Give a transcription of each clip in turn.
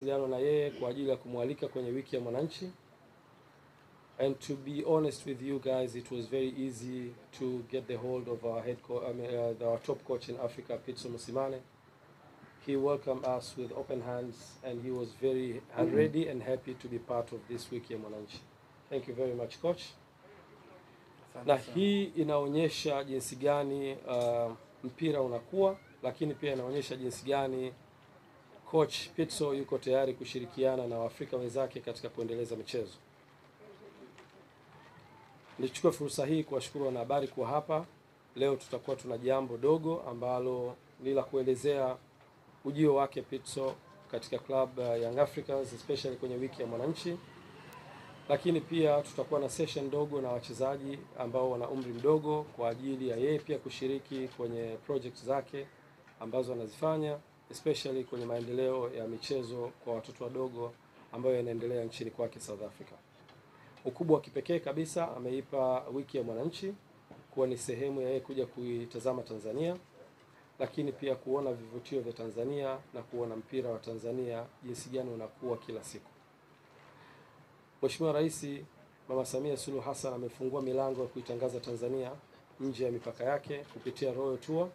na yeye kwa ajili ya kumwalika kwenye wiki ya Mwananchi. And to be honest with you guys, it was very easy to get the hold of our our top coach in Africa, Pitso Mosimane. He welcomed us with open hands and he was very ready and happy to be part of this wiki ya Mwananchi. Thank you very much, coach. Na hii inaonyesha jinsi gani mpira unakuwa, lakini pia inaonyesha jinsi gani coach Pitso yuko tayari kushirikiana na Waafrika wenzake katika kuendeleza michezo. Nichukue fursa hii kuwashukuru wanahabari kwa hapa. Leo tutakuwa tuna jambo dogo ambalo ni la kuelezea ujio wake Pitso katika club Young Africans, especially kwenye wiki ya Mwananchi. Lakini pia tutakuwa na session ndogo na wachezaji ambao wana umri mdogo kwa ajili ya yeye pia kushiriki kwenye project zake ambazo anazifanya, especially kwenye maendeleo ya michezo kwa watoto wadogo ambayo yanaendelea nchini kwake South Africa. Ukubwa wa kipekee kabisa ameipa wiki ya Mwananchi kuwa ni sehemu ya yeye kuja kuitazama Tanzania, lakini pia kuona vivutio vya Tanzania na kuona mpira wa Tanzania jinsi gani unakuwa kila siku. Mheshimiwa Rais Mama Samia Suluhu Hassan amefungua milango ya kuitangaza Tanzania nje ya mipaka yake kupitia Royal Tour.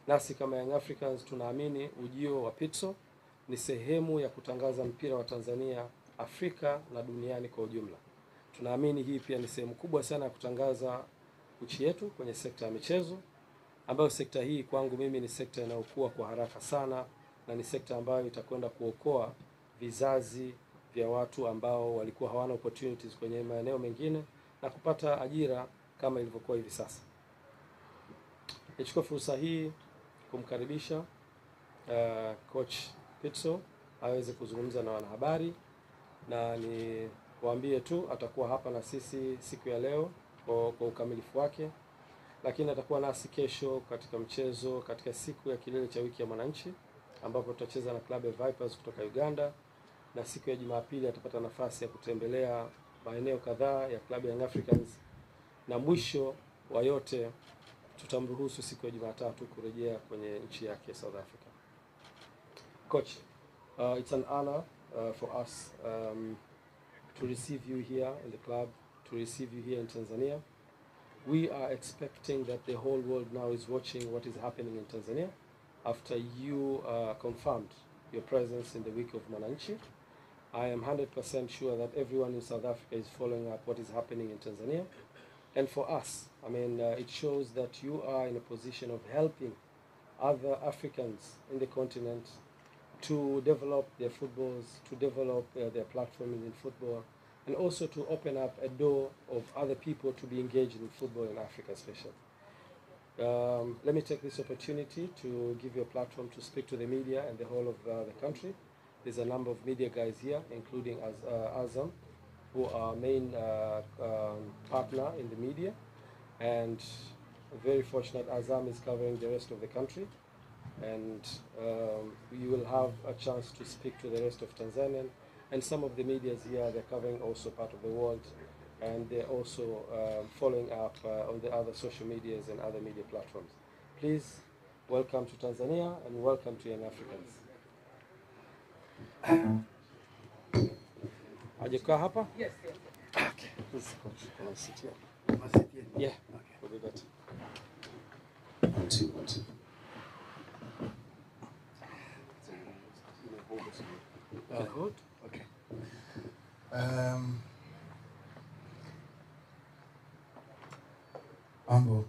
Nasi kama Young Africans tunaamini ujio wa Pitso ni sehemu ya kutangaza mpira wa Tanzania Afrika na duniani kwa ujumla. Tunaamini hii pia ni sehemu kubwa sana ya kutangaza nchi yetu kwenye sekta ya michezo, ambayo sekta hii kwangu mimi ni sekta inayokuwa kwa haraka sana na ni sekta ambayo itakwenda kuokoa vizazi vya watu ambao walikuwa hawana opportunities kwenye maeneo mengine na kupata ajira kama ilivyokuwa hivi sasa. Nichukue fursa hii kumkaribisha coach Pitso aweze kuzungumza na wanahabari, na ni waambie tu atakuwa hapa na sisi siku ya leo kwa ukamilifu wake, lakini atakuwa nasi kesho katika mchezo katika siku ya kilele cha wiki ya Mwananchi ambapo tutacheza na klabu ya Vipers kutoka Uganda, na siku ya Jumapili atapata nafasi ya kutembelea maeneo kadhaa ya klabu ya Young Africans, na mwisho wa yote tutamruhusu siku ya Jumatatu kurejea kwenye nchi yake South Africa. Coach, it's an honor for us to receive you here in the club, to receive you here in Tanzania. We are expecting that the whole world now is watching what is happening in Tanzania after you confirmed your presence in the week of Mwananchi. I am 100% sure that everyone in South Africa is following up what is happening in Tanzania. And for us, I mean, it shows that you are in a position of helping other Africans in the continent to develop their footballs, to develop their platform in football, and also to open up a door of other people to be engaged in football in Africa especially. Let me take this opportunity to give you a platform to speak to the media and the whole of the country. There's a number of media guys here, including Azam, who are main partner in the media, and very fortunate Azam is covering the rest of the country, and you will have a chance to speak to the rest of Tanzania, and some of the medias here, they're covering also part of the world, and they're also following up on the other social medias and other media platforms. Please welcome to Tanzania and welcome to Young Africans. Ajekaa hapa? Yes, yes. Okay. Please, coach. Can I sit here? Must sit here? Yeah. Okay. Will be better. 1, 2, 1, 2. Good. Okay. Mambo.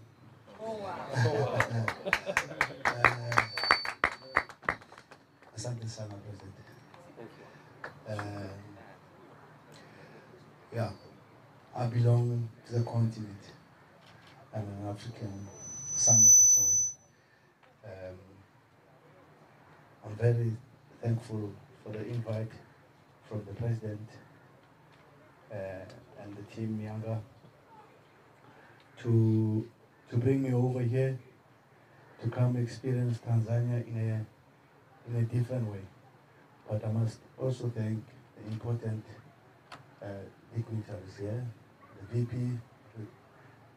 Oh, wow. Asante sana President. Thank you. Yeah, I belong to the continent. I'm an African son of the soil. I'm very thankful for the invite from the President and the team Yanga to bring me over here to come experience Tanzania in a different way. But I must also thank the important dignitaries here, the VP,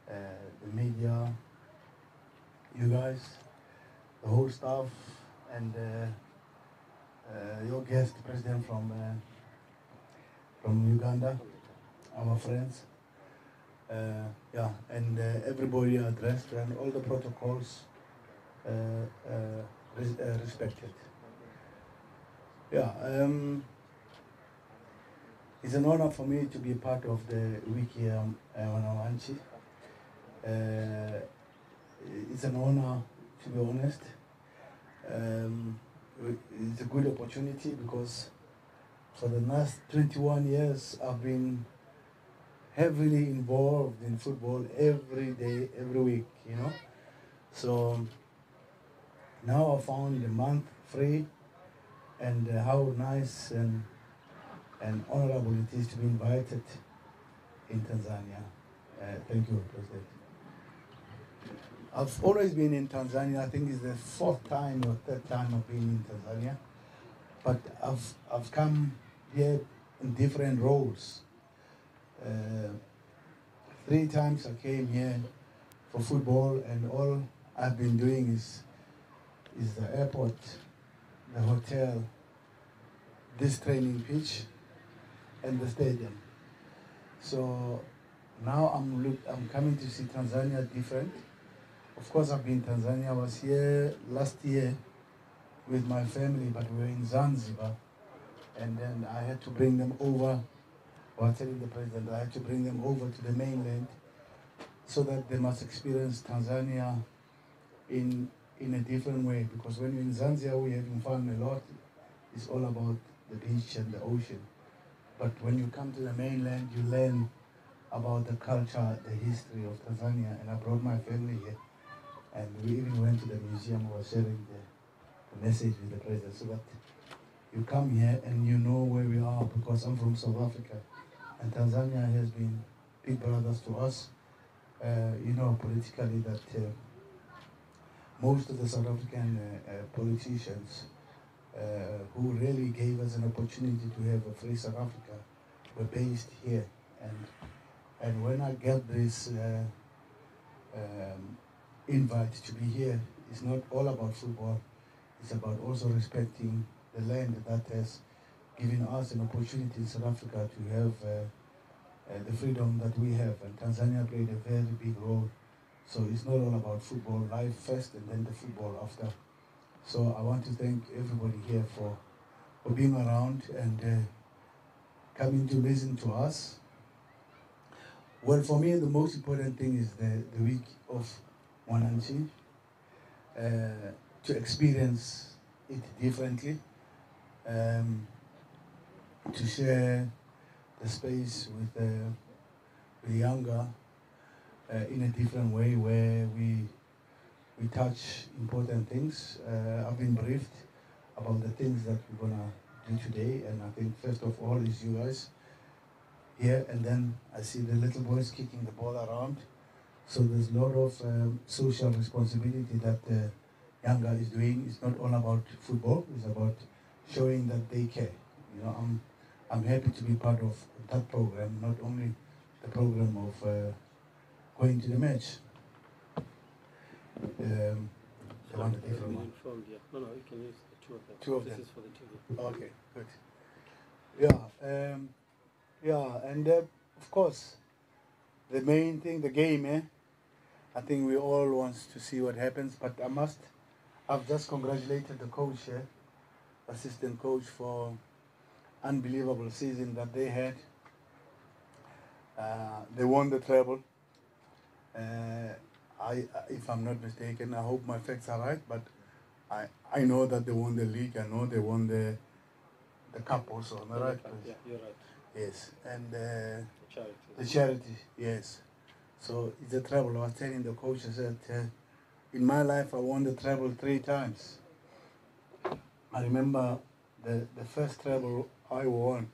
the media, you guys, the whole staff, and your guest president from Uganda, our friends. Yeah, and everybody addressed and all the protocols respected. Yeah, it's an honor for me to be part of the wiki Wananchi. It's an honor, to be honest. It's a good opportunity because for the last 21 years I've been heavily involved in football every day, every week, you know. So now I found the month free, and how nice and honorable it is to be invited in Tanzania. Thank you, President. I've always been in Tanzania. I think it's the fourth time or third time I've been in Tanzania. But I've come here in different roles. 3 times I came here for football, and all I've been doing is the airport, the hotel, this training pitch, and the stadium. So now I'm coming to see Tanzania different. Of course, I've been in Tanzania. I was here last year with my family, but we were in Zanzibar, and then I had to bring them over. I was telling the president I had to bring them over to the mainland so that they must experience Tanzania in a different way. Because when you're in Zanzibar, we're having fun a lot. It's all about the beach and the ocean. But when you come to the mainland, you learn about the culture, the history of Tanzania. And I brought my family here. And we even went to the museum. We were sharing the message with the president so that you come here and you know where we are, because I'm from South Africa. And Tanzania has been big brothers to us. You know, politically, that most of the South African politicians who really gave us an opportunity to have a free South Africa were based here. And when I get this invite to be here, it's not all about football. It's about also respecting the land that has given us an opportunity in South Africa to have the freedom that we have. And Tanzania played a very big role. So it's not all about football, life first and then the football after. So I want to thank everybody here for being around and coming to listen to us. Well, for me, the most important thing is the week of Wananchi, to experience it differently, to share the space with the younger in a different way, where we touch important things. I've been briefed about the things that we're gonna do today, and I think first of all is you guys here, and then I see the little boys kicking the ball around. So there's a lot of social responsibility that Yanga is doing. It's not all about football. It's about showing that they care. You know, I'm happy to be part of that program, not only the program of going to the match. I want a different one. No, you can use the 2 of them. 2 of them. This is for the TV. Okay, good. Yeah, yeah, and of course, the main thing, the game, I think we all want to see what happens, but I've just congratulated the coach, assistant coach, for unbelievable season that they had. They won the treble. If I'm not mistaken, I hope my facts are right, but I know that they won the league. I know they won the cup also. Am I right? Yeah, you're right. Yes, and The charity. the charity, yes. So it's a treble. I was telling the coach, I said, in my life I won the treble 3 times. I remember the first treble I won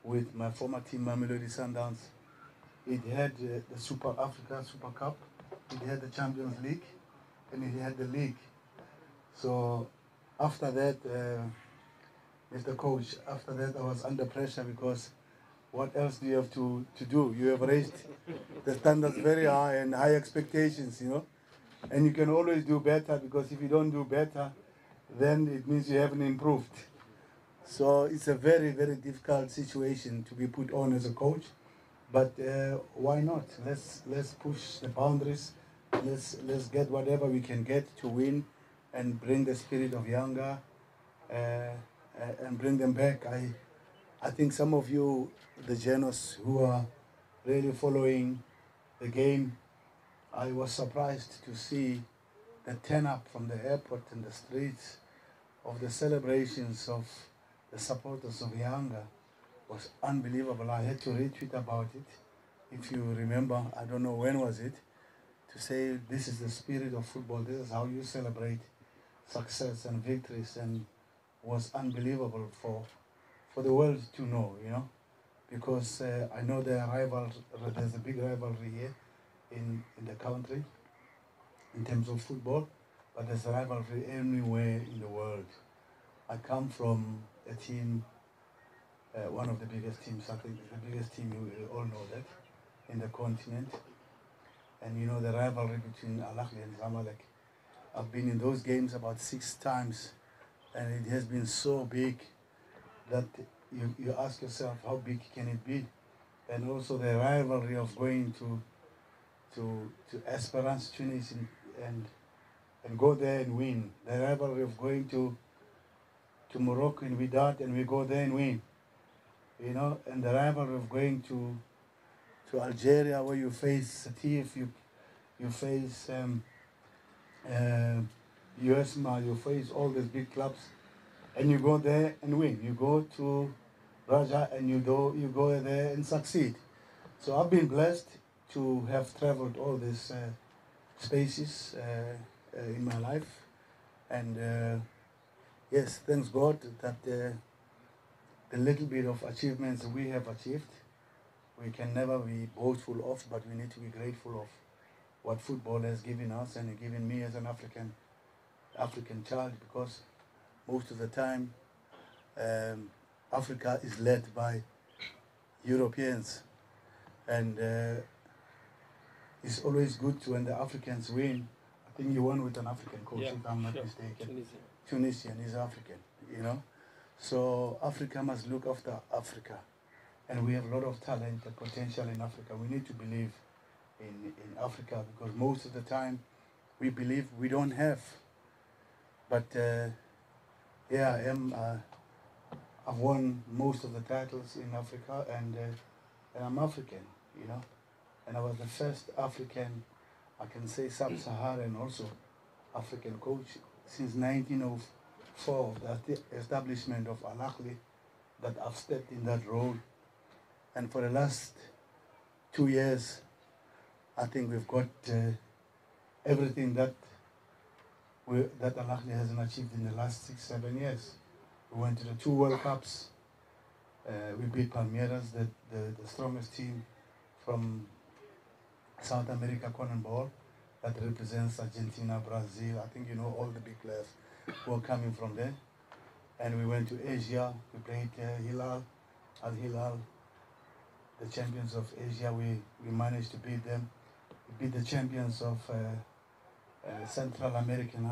with my former team, Mamelodi Sundowns. It had the Super Africa Super Cup, it had the Champions League, and it had the league. So after that, Mr. Coach, after that I was under pressure, because what else do you have to do? You have raised the standards very high and high expectations, you know. And you can always do better, because if you don't do better, then it means you haven't improved. So it's a very, very difficult situation to be put on as a coach. But why not? Let's push the boundaries. Let's get whatever we can get to win, and bring the spirit of Yanga, and bring them back. I think some of you, the journalists who are really following the game, I was surprised to see the turn up from the airport and the streets of the celebrations of the supporters of Yanga was unbelievable. I had to retweet about it. If you remember, I don't know when was it, to say this is the spirit of football. This is how you celebrate success and victories, and was unbelievable for the world to know, you know, because I know there's a big rivalry here in the country in terms of football, but there's a rivalry anywhere in the world. I come from a team, one of the biggest teams, I think the biggest team, you all know that, in the continent. And you know the rivalry between Al Ahly and Zamalek. I've been in those games about 6 times, and it has been so big that you ask yourself, how big can it be? And also the rivalry of going to Esperance Tunis and go there and win. The rivalry of going to Morocco in Wydad and we go there and win. You know, and the rivalry of going to Algeria where you face Satif, you face USMA, you face all these big clubs, and you go there and win. You go to Raja and you go there and succeed. So I've been blessed to have traveled all these spaces in my life, and yes, thanks God that the little bit of achievements we have achieved, we can never be boastful of, but we need to be grateful of what football has given us and given me as an African child, because most of the time Africa is led by Europeans, and it's always good when the Africans win. I think you won with an African coach, Yeah, if I'm not sure. mistaken. Tunisian is African, you know. So Africa must look after Africa, and we have a lot of talent and potential in Africa. We need to believe in Africa, because most of the time we believe we don't have. But yeah, I've won most of the titles in Africa, and I'm African, you know. And I was the first African, I can say sub-Saharan also, African coach since 1904, the establishment of Al Ahly, that I've stepped in that role. And for the last 2 years, I think we've got everything that Al Ahly hasn't achieved in the last 6, 7 years. We went to the 2 World Cups. We beat Palmeiras, the strongest team from South America, CONMEBOL, that represents Argentina, Brazil. I think you know all the big players who are coming from there. And we went to Asia. We played Al Hilal, the champions of Asia. We managed to beat them. We beat the champions of Central American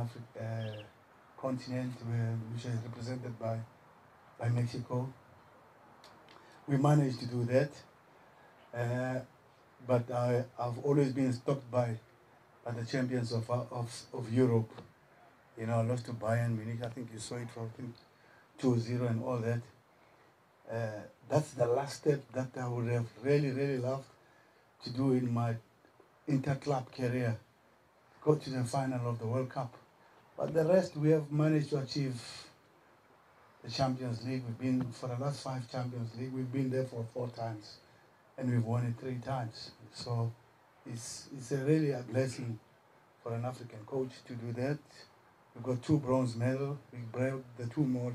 continent, which is represented by Mexico. We managed to do that. But I've always been stopped by the champions of Europe. You know, I lost to Bayern Munich. I think you saw it for 2-0 and all that. That's the last step that I would have really, really loved to do in my inter-club career. Go to the final of the World Cup. But the rest we have managed to achieve. The Champions League, we've been, for the last 5 Champions League, we've been there for 4 times. And we've won it 3 times. So it's really a blessing for an African coach to do that. We've got 2 bronze medals. We brought the 2 more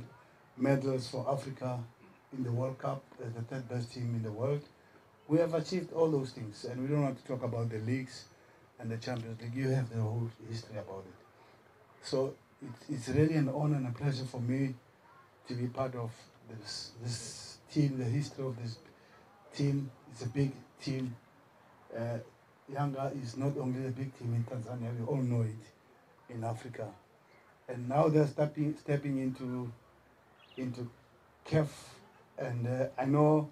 medals for Africa in the World Cup as the 3rd best team in the world. We have achieved all those things, and we don't have to talk about the leagues and the Champions League. You have the whole history about it. So it's really an honor and a pleasure for me to be part of this team, the history of this team. It's a big team. Yanga is not only a big team in Tanzania, we all know it, in Africa. And now they're stepping into CAF, and I know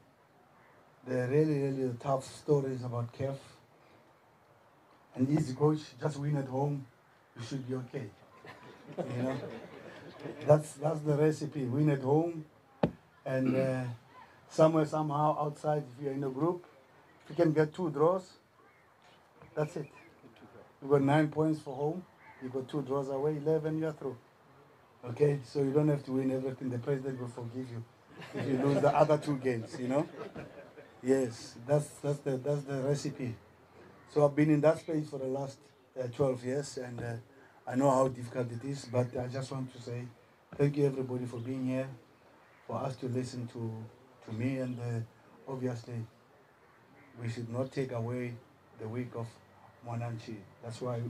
the really tough stories about CAF. An easy coach, just win at home, you should be okay. You know, that's the recipe. Win at home, and somewhere somehow outside, if you're in a group, if you can get 2 draws, that's it. You got 9 points for home. You got 2 draws away, 11. You're through. Okay, so you don't have to win everything. The president will forgive you if you lose the other 2 games. You know. Yes, that's the recipe. So I've been in that space for the last 12 years, and I know how difficult it is. But I just want to say thank you everybody for being here, for us to listen to me, and obviously we should not take away the week of Mwananchi. That's why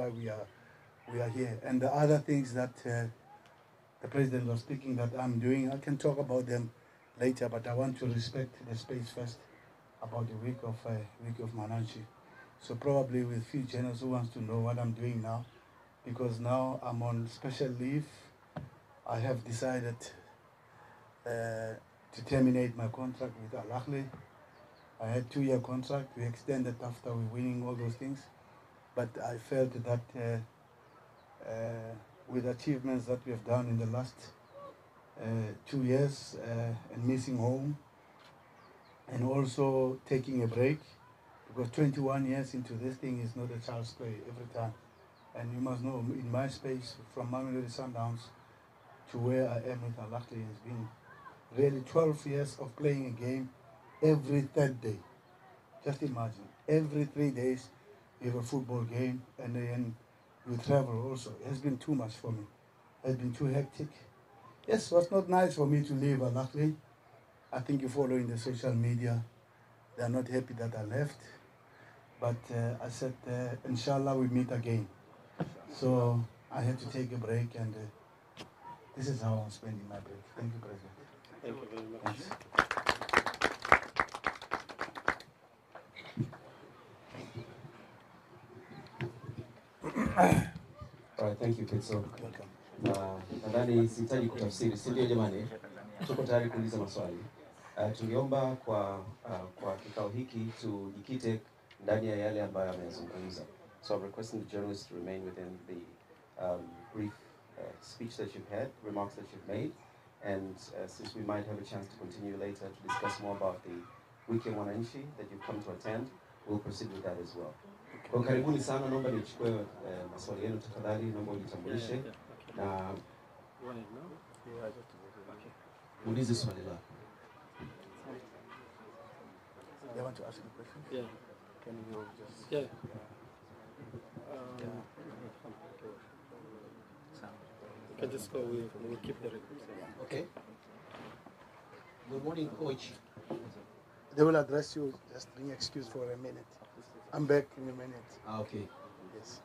we are here. And the other things that the president was speaking that I'm doing, I can talk about them later, but I want to respect the space first about the week of Mwananchi. So probably with few channels who wants to know what I'm doing now, because now I'm on special leave. I have decided to terminate my contract with Al Ahly. I had 2-year contract. We extended after we winning all those things, but I felt that with achievements that we have done in the last 2 years and missing home, and also taking a break, because 21 years into this thing is not a child's play every time. And you must know, in my space, from Mamelodi Sundowns to where I am with Al Ahly, has been really 12 years of playing a game every 3rd day. Just imagine, every 3 days you have a football game, and then you travel also. It has been too much for me. It has been too hectic. Yes, it was not nice for me to leave Al Ahly. I think you follow in the social media. They are not happy that I left. But I said, inshallah, we meet again. So I had to take a break, and this is how I'm spending my break. Thank you, President. Thank you very much. All right, thank you, Pitso. Welcome. Nadhani sihitaji kutafsiri, si ndio jamani? Tuko tayari kuuliza maswali. Tungeomba kwa kikao hiki tujikite ndani ya yale ambayo amezungumza. So I'm requesting the journalists to remain within the brief speech that you've had, remarks that you've made, and since we might have a chance to continue later to discuss more about the wiki ya Mwananchi that you've come to attend, we'll proceed with that as well. Kwa karibuni sana, naomba nichukue maswali yenu tafadhali, naomba ujitambulishe na muulize swali lako. You want to ask a question? Yeah. Can you just... Yeah. You can just go, we'll keep the record. Okay. Good morning, Coach. They will address you. Just bring excuse for a minute. I'm back in a minute. Okay. Yes.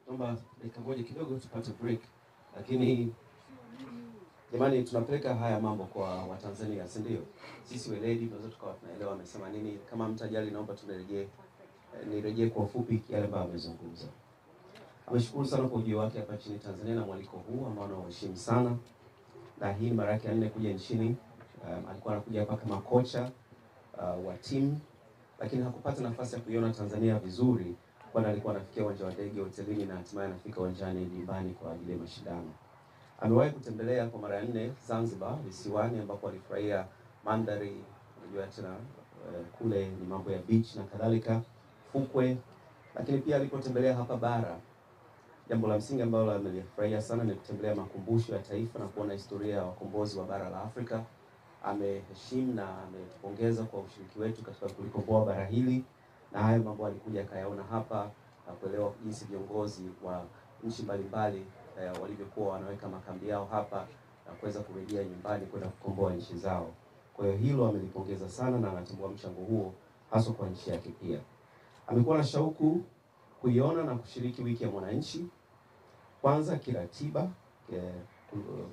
Naomba dakika moja kidogo tupate break, lakini jamani, tunapeleka haya mambo kwa Watanzania, si ndio? Sisi weledi tunaweza tukawa tunaelewa amesema nini. Kama mtajali, naomba nirejee kwa ufupi yale ambayo amezungumza. Ameshukuru sana kwa ujio wake hapa nchini Tanzania na mwaliko huu ambao anauheshimu sana, na hii ni mara yake ya 4 kuja nchini. Alikuwa anakuja hapa kama kocha wa timu, lakini hakupata nafasi ya kuiona Tanzania vizuri, kwani alikuwa anafikia uwanja wa ndege, hotelini, na hatimaye anafika uwanjani nyumbani kwa ajili ya mashindano. Amewahi kutembelea kwa mara ya 4 Zanzibar visiwani, ambapo alifurahia mandhari, unajua tena kule ni mambo ya beach na kadhalika, fukwe. Lakini pia alipotembelea hapa bara, jambo la msingi ambalo amelifurahia sana ni kutembelea makumbusho ya taifa na kuona historia ya wakombozi wa bara la Afrika. Ameheshimu na ametupongeza kwa ushiriki wetu katika kulikomboa bara hili, na hayo mambo alikuja akayaona hapa na kuelewa jinsi viongozi wa nchi mbalimbali walivyokuwa wanaweka makambi yao hapa na kuweza kurejea nyumbani kwenda kukomboa nchi zao. Kwa hiyo hilo amelipongeza sana na anatambua mchango huo hasa kwa nchi yake pia. Amekuwa na shauku kuiona na kushiriki wiki ya Mwananchi. Kwanza kiratiba,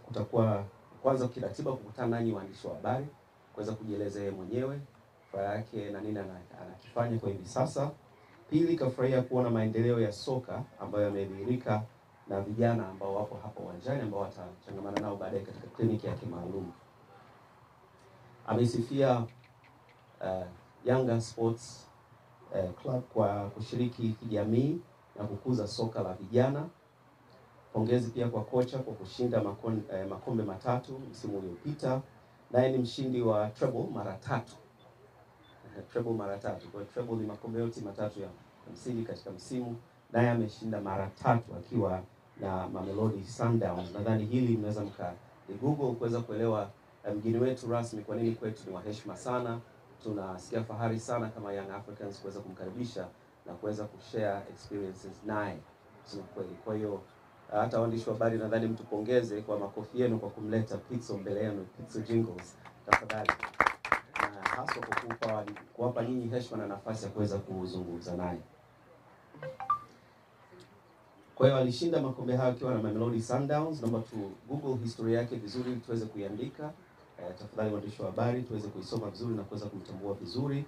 kutakuwa kwanza kiratiba kukutana nanyi waandishi wa habari, kuweza kujieleza yeye mwenyewe, furaha yake na nini anakifanya kwa hivi sasa. Pili, kafurahia kuona maendeleo ya soka ambayo yamedhihirika na vijana ambao wapo hapa uwanjani ambao watachangamana nao baadaye katika kliniki yake maalum. Amesifia Yanga Sports Club kwa kushiriki kijamii na kukuza soka la vijana. Pongezi pia kwa kocha kwa kushinda makombe matatu msimu uliopita. Naye ni mshindi wa treble mara tatu. Treble mara tatu. Kwa treble ni makombe yote matatu ya msingi katika msimu. Naye ameshinda mara tatu akiwa na Mamelodi Sundowns. Nadhani hili mnaweza Google kuweza kuelewa mgeni wetu rasmi kwa nini kwetu ni wa heshima sana. Tunasikia fahari sana kama Young Africans kuweza kumkaribisha na kuweza kushare experiences naye. Kwa hiyo hata waandishi wa habari nadhani mtupongeze kwa makofi yenu kwa kumleta Pitso mbele yenu, Pitso Jingles tafadhali. Na hasa kwa kuwapa nyinyi heshima na nafasi ya kuweza kuzungumza naye. Kwa hiyo alishinda makombe hayo akiwa na Mamelodi Sundowns. Naomba tu Google historia yake vizuri tuweze kuiandika. Tafadhali waandishi wa habari tuweze kuisoma vizuri na kuweza kumtambua vizuri.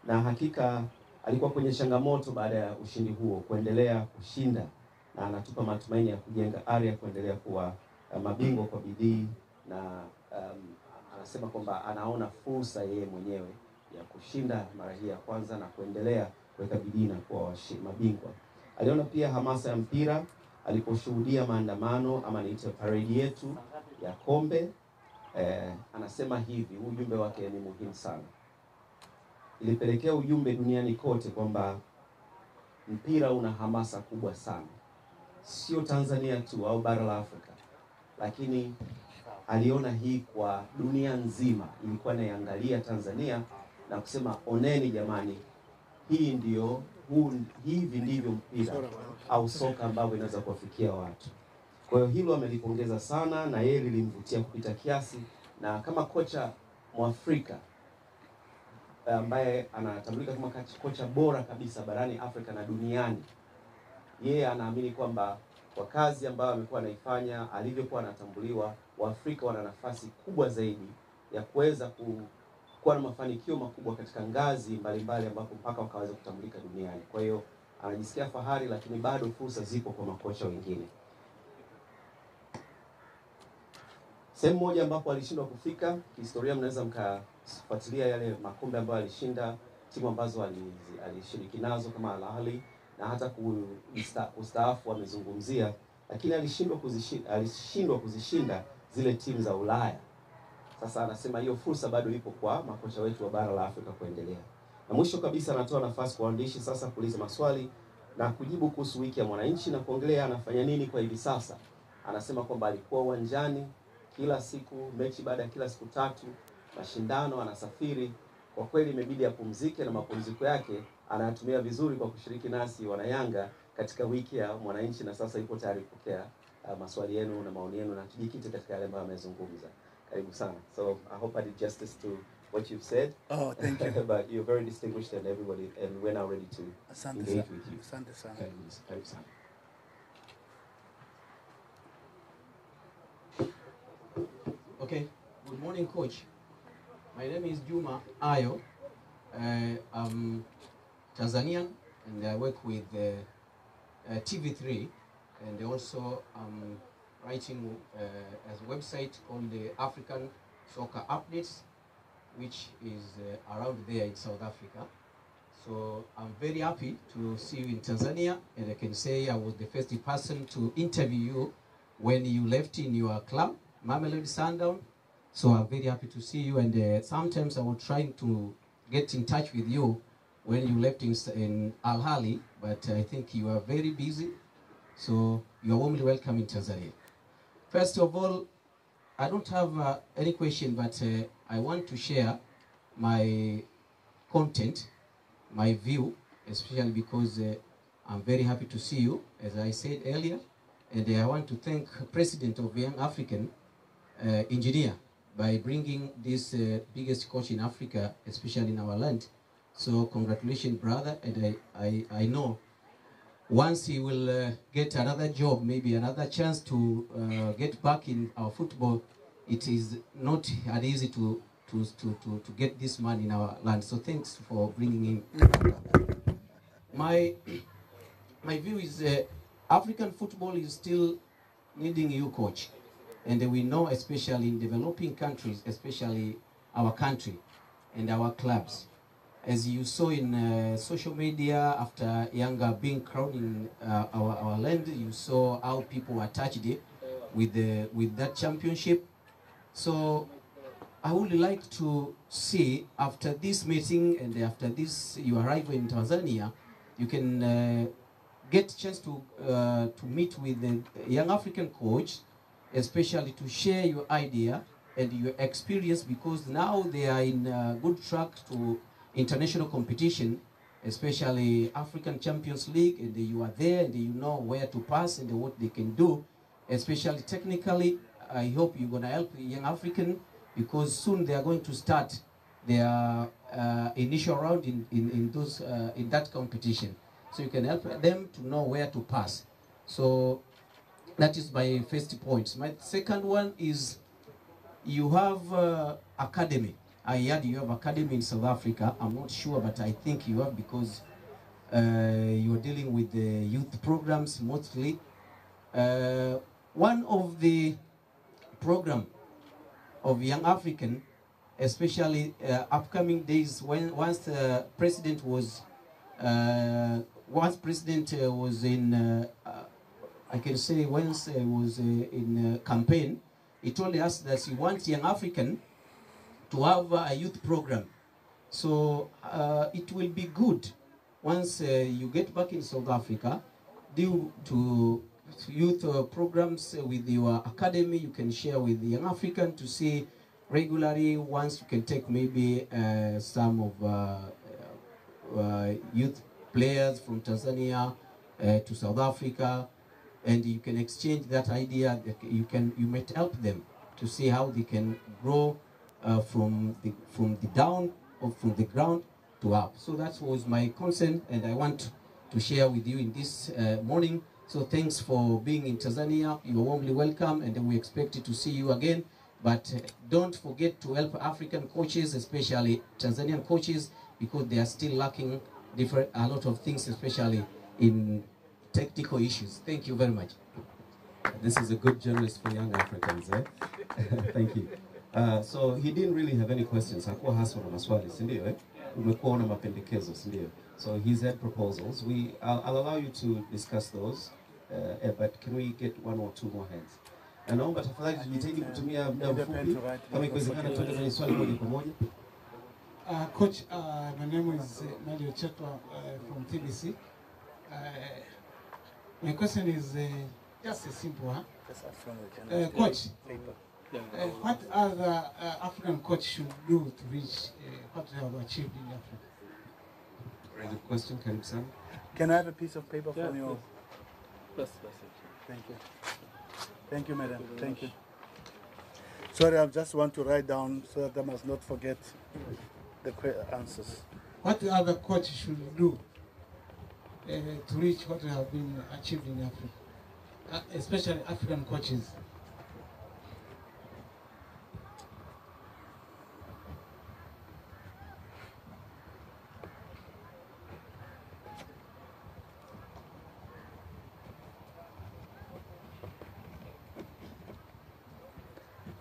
Na hakika alikuwa kwenye changamoto baada ya ushindi huo kuendelea kushinda, na anatupa matumaini ya kujenga ari ya kuendelea kuwa mabingwa kwa bidii, na anasema kwamba anaona fursa yeye mwenyewe ya kushinda mara hii ya kwanza na kuendelea kuweka bidii na kuwa mabingwa. Aliona pia hamasa ya mpira aliposhuhudia maandamano ama niite parade yetu ya kombe. Anasema hivi, ujumbe wake ni muhimu sana. Ilipelekea ujumbe duniani kote kwamba mpira una hamasa kubwa sana. Sio Tanzania tu au bara la Afrika, lakini aliona hii kwa dunia nzima. Ilikuwa inaiangalia Tanzania na kusema oneni jamani, hivi ndivyo mpira au soka ambavyo inaweza kuwafikia watu. Kwa hiyo hilo amelipongeza sana, na yeye lilimvutia kupita kiasi, na kama kocha Mwafrika ambaye anatambulika kama kocha bora kabisa barani Afrika na duniani, yeye anaamini kwamba kwa kazi ambayo amekuwa anaifanya, alivyokuwa anatambuliwa, Waafrika wana nafasi kubwa zaidi ya kuweza kuwa na mafanikio makubwa katika ngazi mbalimbali ambapo mpaka wakaweza kutambulika duniani. Kwa hiyo anajisikia fahari, lakini bado fursa zipo kwa makocha wengine. Sehemu moja ambapo alishindwa kufika, historia mnaweza mkafuatilia yale makombe ambayo alishinda, timu ambazo alishiriki nazo kama Al Ahly, na hata kustaafu amezungumzia, lakini alishindwa kuzishinda zile timu za Ulaya. Sasa anasema hiyo fursa bado ipo kwa makocha wetu wa bara la Afrika kuendelea. Na mwisho kabisa anatoa nafasi kwa waandishi sasa kuuliza maswali na kujibu kuhusu wiki ya Mwananchi na kuongelea anafanya nini kwa hivi sasa. Anasema kwamba alikuwa uwanjani kila siku, mechi baada ya kila siku 3, mashindano, anasafiri. Kwa kweli imebidi apumzike, na mapumziko yake anayatumia vizuri kwa kushiriki nasi wanayanga katika wiki ya Mwananchi, na sasa yupo tayari kupokea maswali yenu na maoni yenu, na tujikite katika yale ambayo amezungumza. Karibu sana. So I hope I did justice to what you've said. Oh, thank you. But you're very distinguished, and everybody, and we're now ready to engage with you. Asante sana. Karibu sana. Okay, good morning, Coach. My name is Juma Ayo. I'm Tanzanian, and I work with TV3, and also I'm writing as a website called the African Soccer Updates, which is around there in South Africa. So I'm very happy to see you in Tanzania, and I can say I was the first person to interview you when you left in your club, Mamelodi Sundowns. So I'm very happy to see you, and sometimes I was trying to get in touch with you when you left in Al Ahly, but I think you are very busy. So you are warmly welcome in Tanzania. First of all, I don't have any question, but I want to share my content, my view, especially because I'm very happy to see you, as I said earlier, and I want to thank President of Young African, Engineer, by bringing this biggest coach in Africa, especially in our land. So congratulations, brother, and I know once he will get another job, maybe another chance to get back in our football, it is not as easy to get this man in our land. So thanks for bringing him. my my view is African football is still needing you, coach, and we know, especially in developing countries, especially our country and our clubs. As you saw in social media, after Yanga being crowned in our land, you saw how people attached it with that championship. So I would like to see, after this meeting and after this you arrive in Tanzania, you can get a chance to meet with the young African coach, especially to share your idea and your experience, because now they are in good track to international competition, especially African Champions League, and you are there and you know where to pass and what they can do, especially technically. I hope you're going to help the young African, because soon they are going to start their initial round in that competition. So you can help them to know where to pass. So that is my first point. My second one is you have academy. I heard you have academy in South Africa. I'm not sure, but I think you have, because you're dealing with the youth programs mostly. One of the program of Young African, especially upcoming days, once the president was in, I can say once was in campaign, he told us that he wants Young African to have a youth program. So it will be good once you get back in South Africa, due to youth programs with your academy. You can share with the Young African to see regularly. Once you can take maybe some of youth players from Tanzania to South Africa, and you can exchange that idea. You might help them to see how they can grow from the down or from the ground to up. So that was my concern, and I want to share with you in this morning. So thanks for being in Tanzania. You're warmly welcome, and we expect to see you again. But don't forget to help African coaches, especially Tanzanian coaches, because they are still lacking a lot of things, especially in technical issues. Thank you very much. This is a good journalist for young Africans, eh? Thank you. So he didn't really have any questions. Hakuwa hasa na maswali, si ndio, eh? Umekuwa na mapendekezo, si ndio? So he's had proposals. I'll allow you to discuss those, but can we get one or two more hands? Na naomba tafadhali tujitahidi kutumia muda mfupi, kama ikiwezekana tuende kwenye swali moja kwa moja. Coach, my name is Nadio Chetwa from TBC. My question is just a simple one. Coach, what other African coach should do to reach what they have achieved in Africa? Very good question, Karim-san. Can I have a piece of paper from you? That's it. Thank you. Thank you, madam. Thank you. Sorry, I just want to write down so that I must not forget the answers. What other coach should do to reach what have been achieved in Africa, especially African coaches?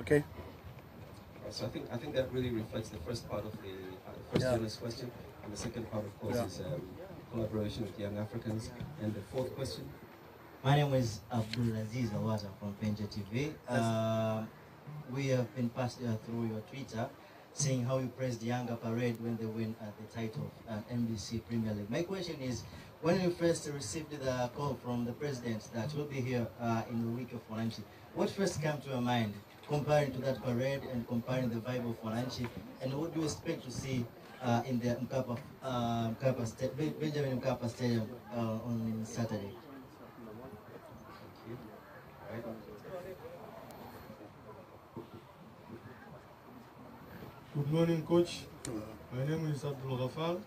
Okay. So I think that really reflects the first part of the first journalist question, and the second part, of course, is collaboration with young Africans. And the fourth question. My name is Abdulaziz Awata from Penja TV. We have been passed through your Twitter, saying how you praised the Yanga Parade when they win the title of NBC Premier League. My question is, when you first received the call from the president that will be here in the week of Wananchi, what first came to your mind, comparing to that parade and comparing the vibe of Wananchi, and what do you expect to see in the Benjamin Mkapa Stadium on Saturday? Good morning, Coach. My name is Abdul Ghafar.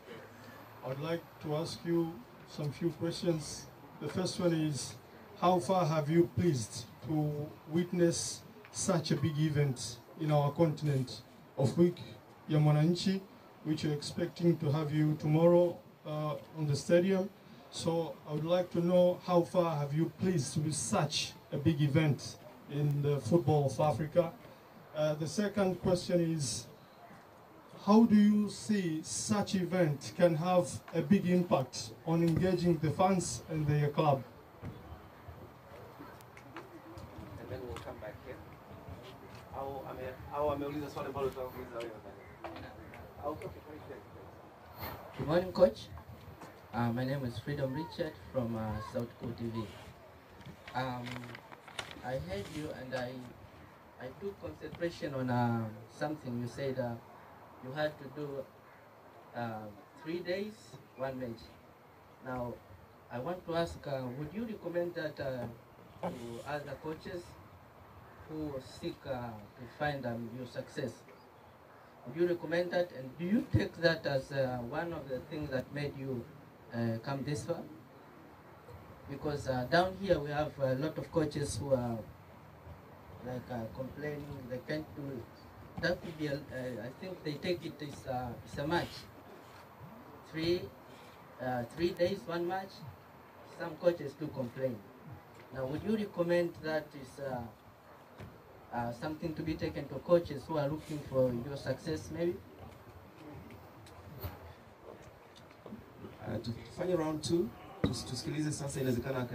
I'd like to ask you some few questions. The first one is, how far have you pleased to witness such a big event in our continent of week ya Mwananchi, which you're expecting to have you tomorrow on the stadium. So I would like to know how far have you pleased with such a big event in the football of Africa? The second question is, how do you see such event can have a big impact on engaging the fans and their club? And then we'll come back here. Au ameuliza swali ambalo tutakuuliza wewe. Good morning, Coach. My name is Freedom Richard from South Coast TV. I heard you and I took concentration on something you said. You had to do 3 days, 1 match. Now, I want to ask, would you recommend that to other coaches who seek to find your success? Would you recommend that, and do you take that as one of the things that made you come this far? Because down here we have a lot of coaches who are complaining they can't do it. That would be, I think they take it as a match. 3 days, 1 match. Some coaches do complain. Now, would you recommend that is something to be taken to coaches who are looking for your success, maybe? Tufanye round 2, tusikilize sasa, inawezekana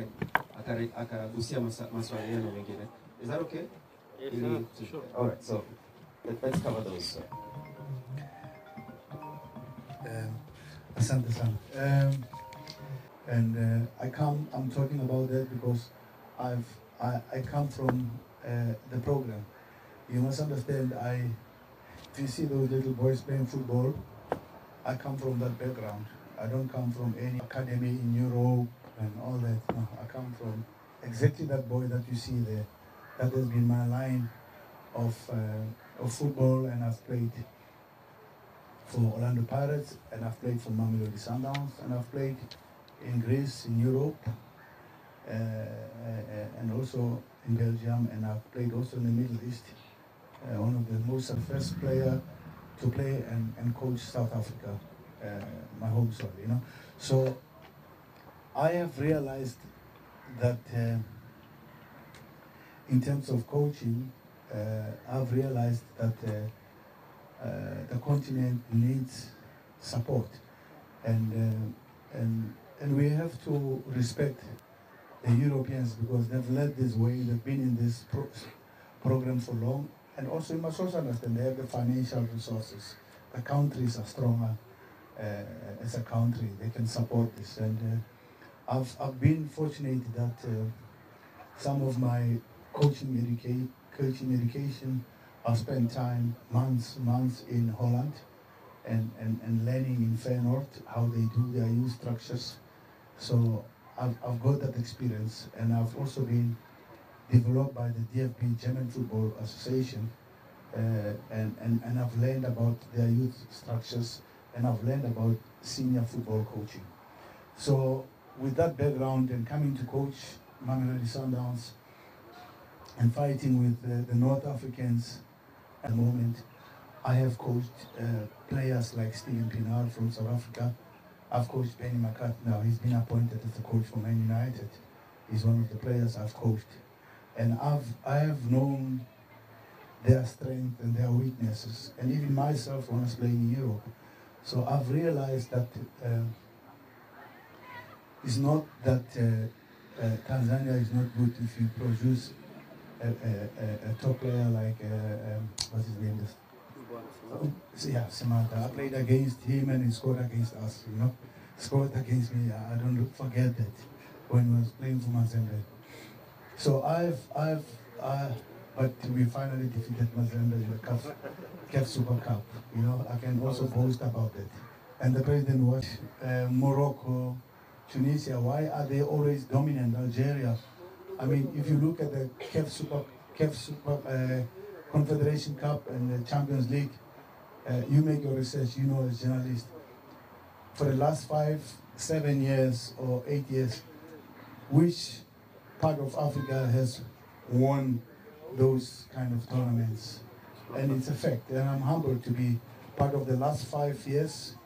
akagusia maswali yenu mengine. Is that okay? Yes, sure. All right, so let's cover those. Asante sana. I'm talking about that because I come from the program. You must understand, if you see those little boys playing football, I come from that background. I don't come from any academy in Europe and all that. No, I come from exactly that boy that you see there. That has been my line of football, and I've played for Orlando Pirates, and I've played for Mamelodi Sundowns, and I've played in Greece, in Europe, and also in Belgium, and I've played also in the Middle East. One of the most successful player to play and coach South Africa, my home soil, you know. So I have realized that in terms of coaching, I've realized that the continent needs support, and we have to respect the Europeans because they've led this way. They've been in this program for long, and also you must also understand they have the financial resources. The countries are stronger as a country; they can support this. And I've been fortunate that some of my coaching education, I've spent time months in Holland, and learning in Feyenoord how they do their youth structures. So I've got that experience, and I've also been developed by the DFB German Football Association, and I've learned about their youth structures, and I've learned about senior football coaching. So with that background and coming to coach Mamelodi Sundowns and fighting with the North Africans at the moment, I have coached players like Steven Pienaar from South Africa. I've coached Benny McCarthy now. He's been appointed as the coach for Man United. He's one of the players I've coached. And I have known their strength and their weaknesses, and even myself when I was playing in Europe. So I've realized that it's not that Tanzania is not good if you produce a top player like, what's his name? Yeah, Samantha. I played against him and he scored against us, you know. Scored against me. I don't forget that when he was playing for Mazembe. So but we finally defeated Mazembe in the CAF Super Cup. You know, I can also boast about it. And the president was Morocco, Tunisia. Why are they always dominant? Algeria. I mean, if you look at the CAF Super Confederation Cup and the Champions League, you make your research, you know, as a journalist. For the last 5, 7 years or 8 years, which part of Africa has won those kind of tournaments? And it's a fact, and I'm humbled to be part of the last 5 years.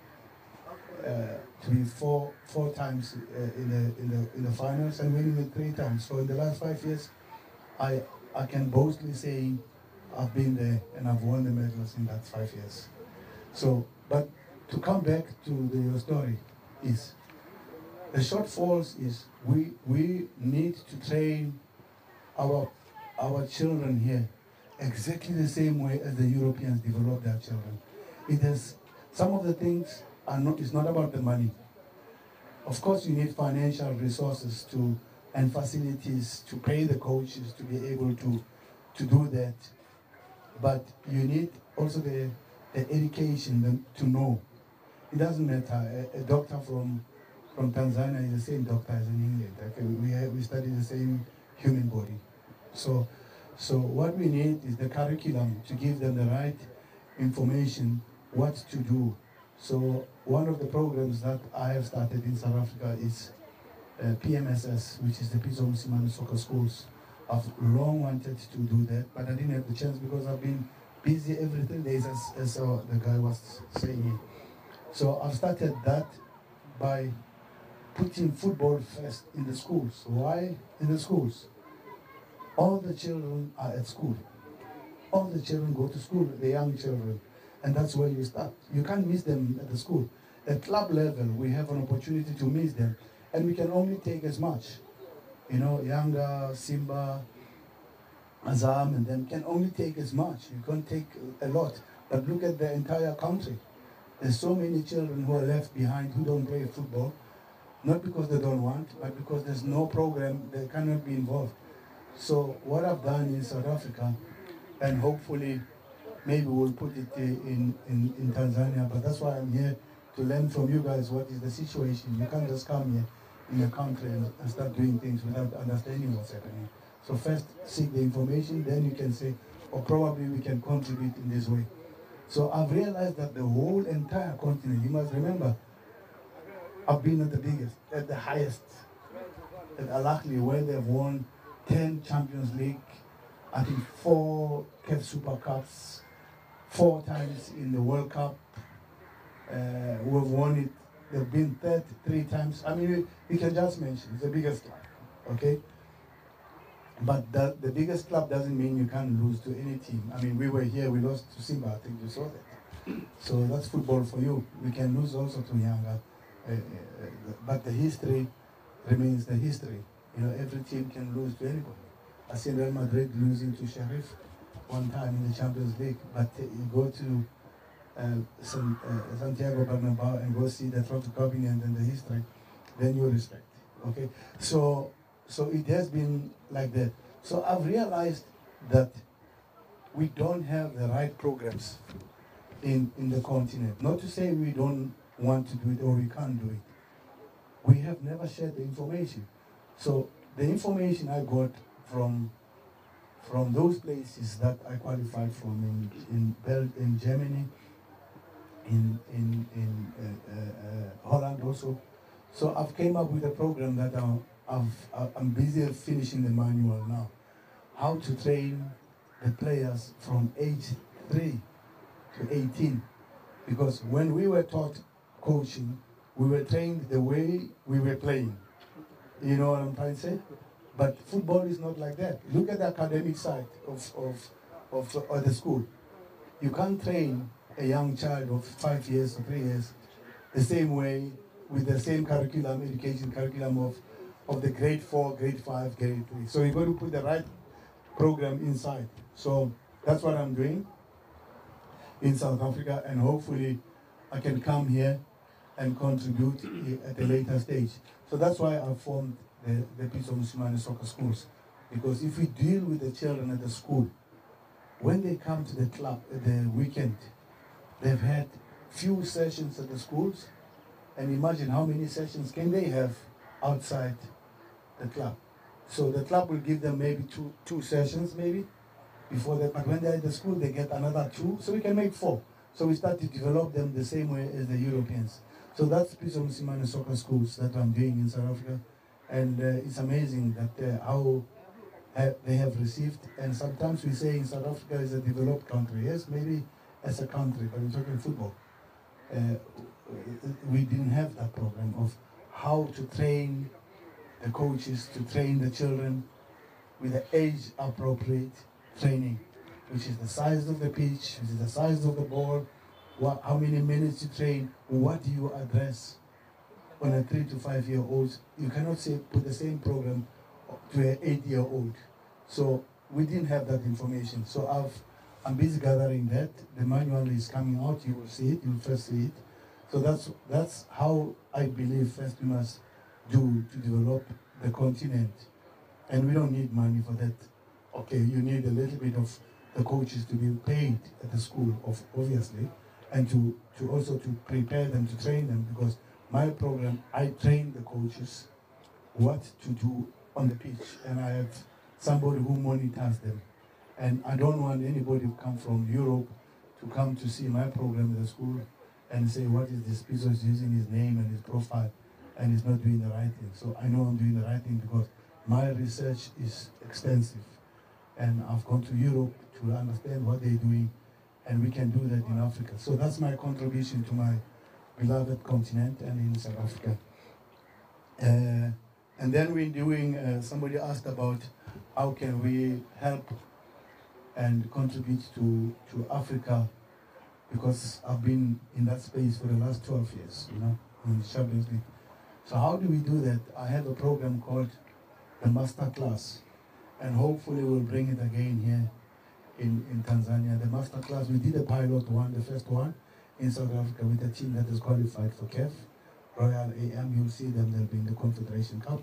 to be four times in the finals and winning it 3 times. So in the last 5 years, I can boastfully say I've been there and I've won the medals in that 5 years. So, but to come back to your story is, the shortfalls is we need to train our children here exactly the same way as the Europeans develop their children. It is, some of the things are not, it's not about the money. Of course you need financial resources and facilities to pay the coaches to be able to do that. But you need also the education to know. It doesn't matter, a doctor from Tanzania is the same doctor as in England. Okay? We study the same human body. So what we need is the curriculum to give them the right information, what to do. So one of the programs that I have started in South Africa is PMSS, which is the Pitso Mosimane Soccer Schools. I've long wanted to do that, but I didn't have the chance because I've been busy every 3 days, as the guy was saying. So I've started that by putting football first in the schools. Why in the schools? All the children are at school. All the children go to school, the young children. And that's where you start. You can't miss them at the school. At club level, we have an opportunity to miss them. And we can only take as much. You know, Yanga, Simba, Azam, and them can only take as much. You can't take a lot. But look at the entire country. There's so many children who are left behind who don't play football. Not because they don't want, but because there's no program, they cannot be involved. So what I've done in South Africa, and hopefully maybe we'll put it in Tanzania, but that's why I'm here, to learn from you guys what is the situation. You can't just come here in a country and start doing things without understanding what's happening. So first seek the information, then you can say, or probably we can contribute in this way. So I've realized that the whole entire continent, you must remember, I've been at the biggest, at the highest, at Al Ahly, where they've won 10 Champions League, I think 4 CAF Super Cups, 4 times in the World Cup. We've won it, they've been 33 times. I mean, we can just mention, it's the biggest club, okay? But the biggest club doesn't mean you can't lose to any team. I mean, we were here, we lost to Simba, I think you saw that. So that's football for you. We can lose also to Yanga. But the history remains the history. You know, every team can lose to anybody. I seen Real Madrid losing to Sheriff one time in the Champions League, but you go to Santiago Bernabeu and go see the trophy cabinet and the history, then you respect. Okay, so it has been like that. So I've realized that we don't have the right programs in the continent. Not to say we don't want to do it or we can't do it. We have never shared the information. So the information I got from those places that I qualified from in Germany, in Holland also. So I've came up with a program that I'm busy finishing the manual now. How to train the players from age 3 to 18. Because when we were taught coaching, we were trained the way we were playing. You know what I'm trying to say? But football is not like that. Look at the academic side of the school. You can't train a young child of 5 years or 3 years the same way with the same curriculum, education curriculum of the grade 4, grade 5, grade 3. So you've got to put the right program inside. So that's what I'm doing in South Africa, and hopefully I can come here and contribute at a later stage. So that's why I formed the Pitso Mosimane Soccer Schools. Because if we deal with the children at the school, when they come to the club at the weekend, they've had few sessions at the schools, and imagine how many sessions can they have outside the club. So the club will give them maybe two sessions maybe before that, but when they're at the school they get another 2, so we can make 4. So we start to develop them the same way as the Europeans. So that's Pitso Mosimane Soccer Schools that I'm doing in South Africa, and it's amazing that how they have received. And sometimes we say in South Africa is a developed country. Yes, maybe as a country, but we're talking football. we didn't have that program of how to train the coaches, to train the children with the age-appropriate training, which is the size of the pitch, which is the size of the ball, how many minutes you train, what do you address on a 3 to 5 year old. You cannot say put the same program to an 8-year-old. So we didn't have that information. So I'm busy gathering that. The manual is coming out. You will see it. You will first see it. So that's how I believe first we must do to develop the continent. And we don't need money for that. Okay, you need a little bit of the coaches to be paid at the school, obviously, and to also to prepare them, to train them, because my program, I train the coaches what to do on the pitch, and I have somebody who monitors them. And I don't want anybody to come from Europe to come to see my program at the school and say, what is this piece is using his name and his profile, and he's not doing the right thing. So I know I'm doing the right thing because my research is extensive. And I've gone to Europe to understand what they're doing, and we can do that in Africa. So that's my contribution to my beloved continent and in South Africa. And then we're doing, somebody asked about how can we help and contribute to Africa, because I've been in that space for the last 12 years, you know, in the Champions League. So how do we do that? I have a program called the Master Class, and hopefully we'll bring it again here in Tanzania. The Master Class, we did a pilot one, the first one, in South Africa with a team that is qualified for CAF, Royal AM. You'll see them, they'll be in the Confederation Cup.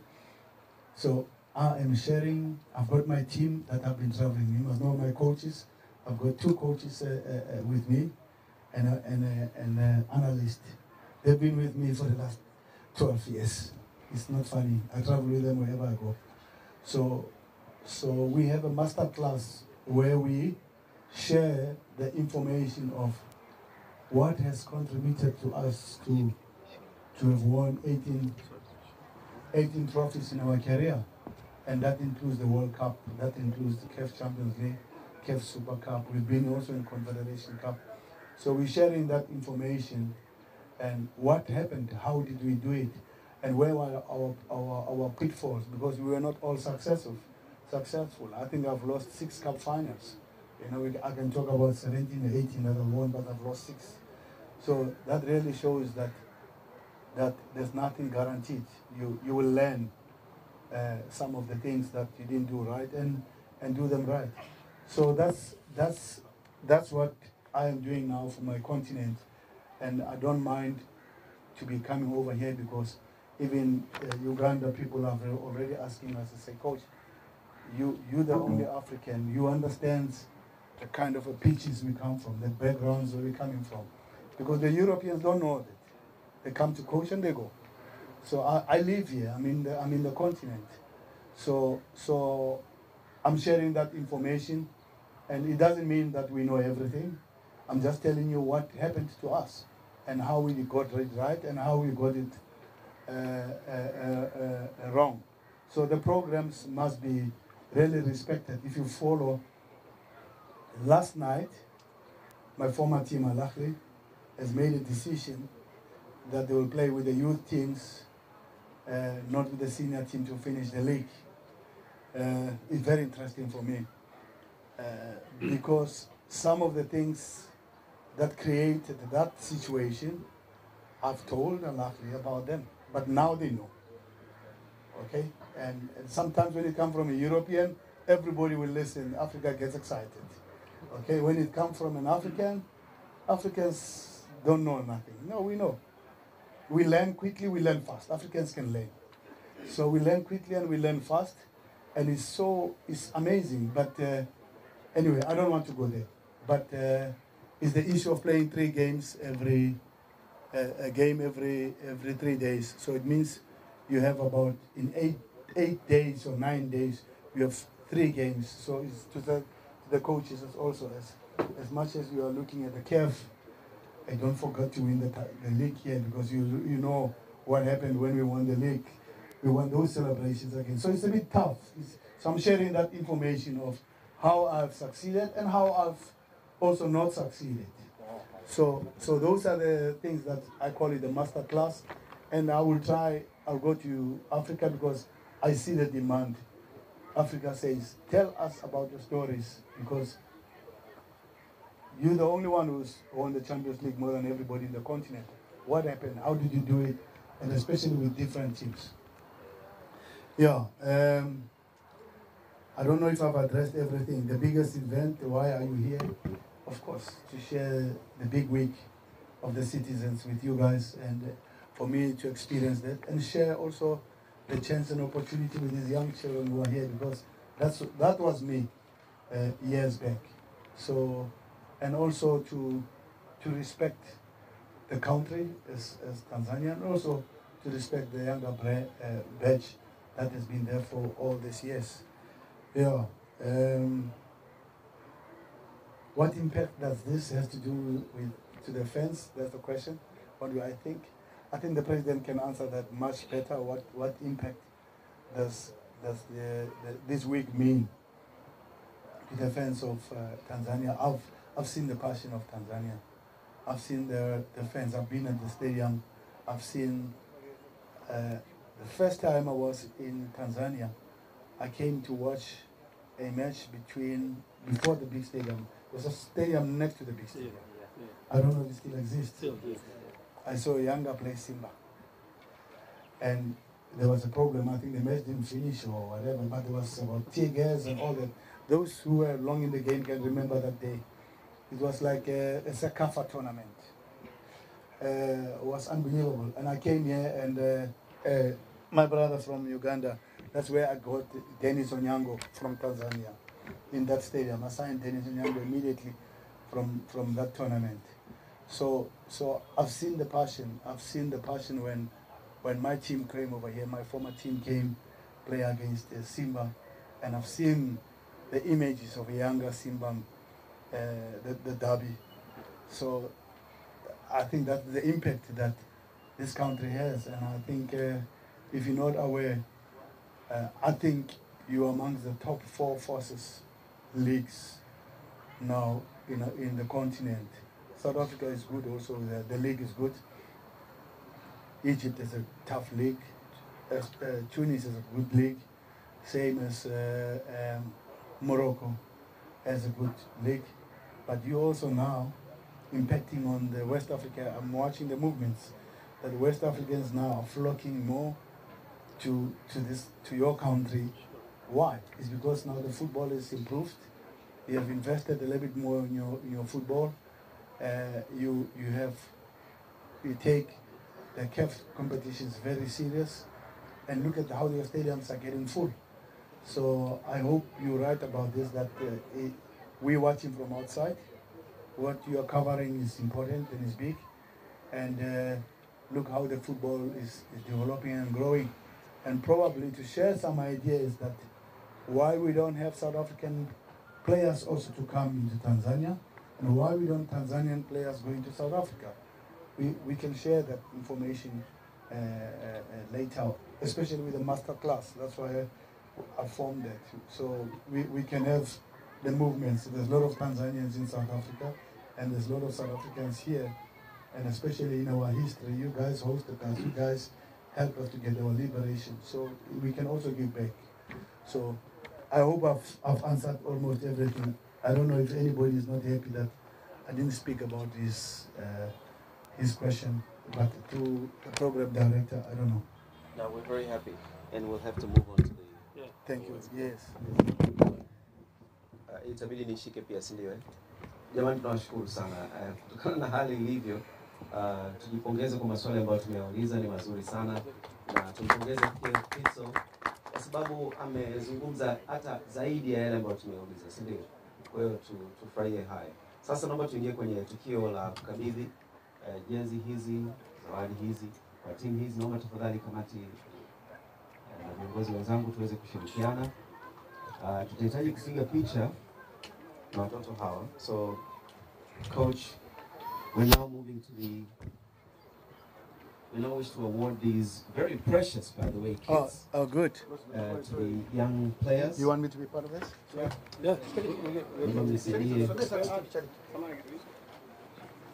So I am sharing, I've got my team that have been traveling. You must know my coaches. I've got 2 coaches with me and an analyst. They've been with me for the last 12 years. It's not funny. I travel with them wherever I go. So we have a master class where we share the information of what has contributed to us to have won 18 trophies in our career. And that includes the World Cup, that includes the CAF Champions League, CAF Super Cup. We've been also in Confederation Cup. So we're sharing that information and what happened, how did we do it, and where were our pitfalls, because we were not all successful. I think I've lost 6 cup finals. You know, I can talk about 17 or 18 that I've won, but I've lost 6. So that really shows that there's nothing guaranteed. You will learn some of the things that you didn't do right and do them right. So that's what I am doing now for my continent, and I don't mind to be coming over here, because even Uganda people are already asking us to say, Coach, you're the only African, you understand the kind of pitches we come from, the backgrounds where we're coming from, because the Europeans don't know that. They come to coach and they go. So I live here. I'm in the continent. So I'm sharing that information, and it doesn't mean that we know everything. I'm just telling you what happened to us and how we got it right and how we got it wrong. So the programs must be really respected. If you follow, last night, my former team, Al Ahly, has made a decision that they will play with the youth teams, not with the senior team, to finish the league. It's very interesting for me, because some of the things that created that situation, I've told Al Ahly about them, but now they know. Okay? And sometimes when it comes from a European, everybody will listen. Africa gets excited. Okay? When it comes from an African, Africans don't know nothing. No, we know. We learn quickly, we learn fast. Africans can learn. So we learn quickly and we learn fast. And it's amazing. But anyway, I don't want to go there. But it's the issue of playing 3 games every 3 days. So it means you have about, in 8 days or 9 days, you have 3 games. So it's to the coaches also, as much as you are looking at the CAF, I don't forget to win the league here, because you know what happened when we won the league. We want those celebrations again. So it's a bit tough. So I'm sharing that information of how I've succeeded and how I've also not succeeded. So those are the things that I call it the master class, and I'll go to Africa because I see the demand. Africa says, tell us about your stories, because you're the only one who's won the Champions League more than everybody in the continent. What happened? How did you do it? And especially with different teams. Yeah, I don't know if I've addressed everything. The biggest event, why are you here? Of course, to share the big week of the citizens with you guys, and for me to experience that and share also the chance and opportunity with these young children who are here, because that was me years back. So, and also to respect the country as Tanzania, and also to respect the younger batch that has been there for all these years. Yeah. What impact does this have to do to the fans? That's the question. What do I think? I think the president can answer that much better. What impact does this week mean to the fans of Tanzania? I've seen the passion of Tanzania. I've seen the fans. I've been at the stadium. I've seen the first time I was in Tanzania, I came to watch a match before the big stadium. There was a stadium next to the big stadium. I don't know if it still exists. I saw a younger play Simba. And there was a problem. I think the match didn't finish or whatever, but there was about tear gas and all that. Those who were long in the game can remember that day. It was like a Sakafa tournament. It was unbelievable. And I came here, and my brother from Uganda, that's where I got Dennis Onyango from Tanzania in that stadium. I signed Dennis Onyango immediately from that tournament. So I've seen the passion. I've seen the passion when my team came over here. My former team came play against Simba, and I've seen the images of a younger Simba, the derby. So I think that's the impact that this country has, and I think if you're not aware, I think you're amongst the top 4 forces leagues now in the continent. South Africa is good also. The league is good. Egypt is a tough league. Tunis is a good league. Same as Morocco has a good league. But you also now impacting on the West Africa. I'm watching the movements that West Africans now are flocking more to your country. Why? It's because now the football is improved. You have invested a little bit more in your football. You take the CAF competitions very serious, and look at how your stadiums are getting full. So I hope you're right about this, that we're watching from outside. What you are covering is important and is big, and look how the football is developing and growing. And probably to share some ideas that why we don't have South African players also to come into Tanzania, and why we don't Tanzanian players going to South Africa. We can share that information later, especially with the master class. That's why I formed that. So we can have the movements. There's a lot of Tanzanians in South Africa, and there's a lot of South Africans here, and especially in our history, you guys hosted us, you guys helped us to get our liberation. So we can also give back. So I hope I've answered almost everything. I don't know if anybody is not happy that I didn't speak about his question, but to the program director, I don't know. No, we're very happy, and we'll have to move on to the... Yeah. Thank you. Yes. Itabidi nishike pia, si ndio? Jamani, tunawashukuru sana kutokana na hali ilivyo. Tujipongeze kwa maswali ambayo tumeyauliza, ni mazuri sana, na tumpongeze pia Pitso kwa sababu amezungumza hata zaidi ya yale ambayo tumeyauliza, si ndio? Kwa hiyo tufurahie haya. Sasa naomba tuingie kwenye tukio la kukabidhi jezi hizi, zawadi hizi kwa timu hizi. Naomba tafadhali kamati na viongozi wenzangu tuweze kushirikiana. Tutahitaji kupiga picha na watoto hawa. So coach, we now wish to award these very precious, by the way, kids. Oh, good. To the young players. You want me to be part of this? Yeah.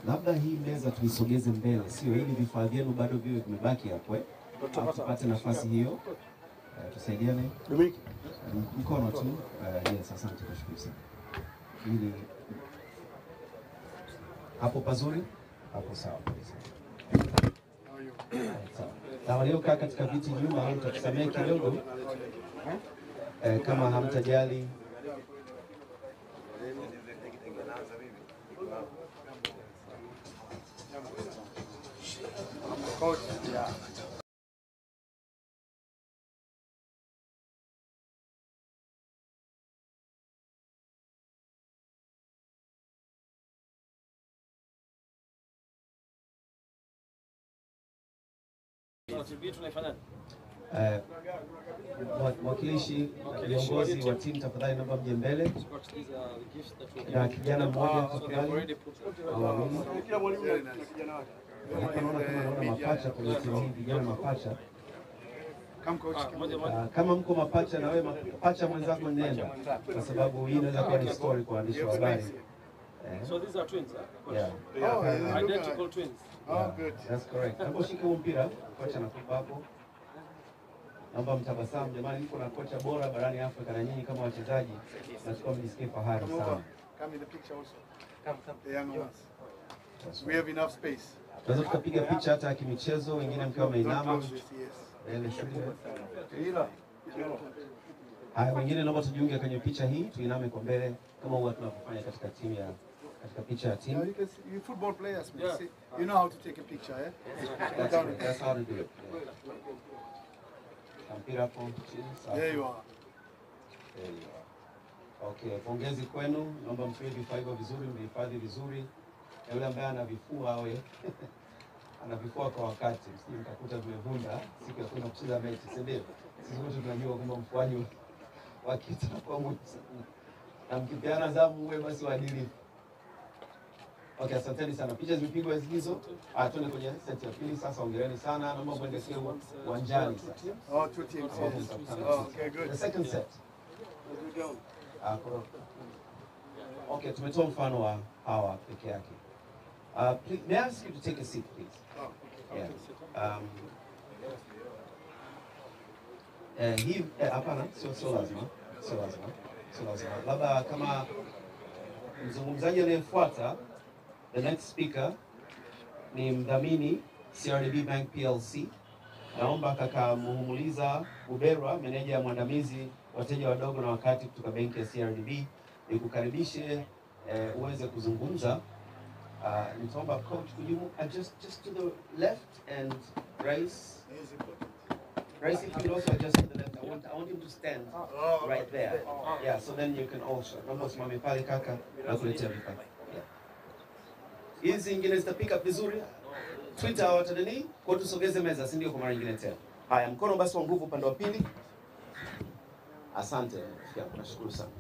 Labda hii meza tuisogeze mbele, sio ili vifaa vyenu bado viwe vimebaki hapo tupate nafasi hiyo. Tusaidiane. Mkono tu. Yes, asante kwa shukrani sana. Ili hapo pazuri? Hapo sawa. Sawa. Na waliokaa katika viti nyuma mtatusamea kidogo. Kama hamtajali. Mwakilishi viongozi wa timu tafadhali naomba mje mbele. Na kijana mmoja tafadhali. Hapa naona kama mapacha kwenye timu hii, vijana mapacha. Kama mko mapacha na wewe mapacha mwenzako nenda, kwa sababu hii inaweza kuwa ni story kwa waandishi wa habari. So these are twins, huh? Yeah. Identical twins. Oh, good. That's correct. Hapo shika huu mpira, kocha anakupa hapo. Naomba mtabasamu jamani, niko na kocha bora barani Afrika na nyinyi kama wachezaji nachukua mjisikie fahari sana. Come in the picture also. Come. The young ones. We have enough space. Tunaweza tukapiga picha hata ya kimichezo, wengine mkiwa wameinama. Haya, wengine naomba tujiunge kwenye picha hii, tuiname kwa mbele kama huwa tunapofanya katika timu ya katika picha ya timu. You football players, man. See, you know how to take a picture, eh? That's how to do it. Mpira hapo chini. There you are. There you are. Okay, pongezi kwenu. Naomba mfanye vifaa hivyo vizuri, mhifadhi vizuri. Na yule ambaye ana vifua awe ana vifua kwa wakati, msije mkakuta vimevunda siku ya kwenda kucheza mechi, si ndio? Sisi wote tunajua kwamba mfuaji wa kitu kwa muhimu sana. Na mkipeana zamu uwe basi waadilifu. Okay, asanteni sana. Picha zimepigwa hizo. Tuende kwenye set ya pili sasa. Hongereni sana. Naomba muendekee uwanjani sasa. Oh, two teams. Okay, good. The second set. Okay, tumetoa mfano wa hawa peke yake. Please, may I ask you to take a seat, please? Yeah. Hii hapana, sio lazima. Labda kama mzungumzaji anayefuata, the next speaker ni mdhamini CRDB Bank PLC. Naomba kaka Muhumuliza Buberwa, meneja mwandamizi wateja wadogo na wakati kutoka benki ya CRDB, nikukaribishe uweze kuzungumza. Nitaomba coach, could you just to the left and Rice, if you can also adjust to the left. I want him to stand right there. Yeah, so then you can also. Naomba simame pale kaka na kuletea vifaa. Hizi zingine zita pick up vizuri. Twitter watanini kwa tusogeze meza, si ndio? Kwa mara nyingine tena. Haya, mkono basi wa nguvu upande wa pili. Asante. Nashukuru sana.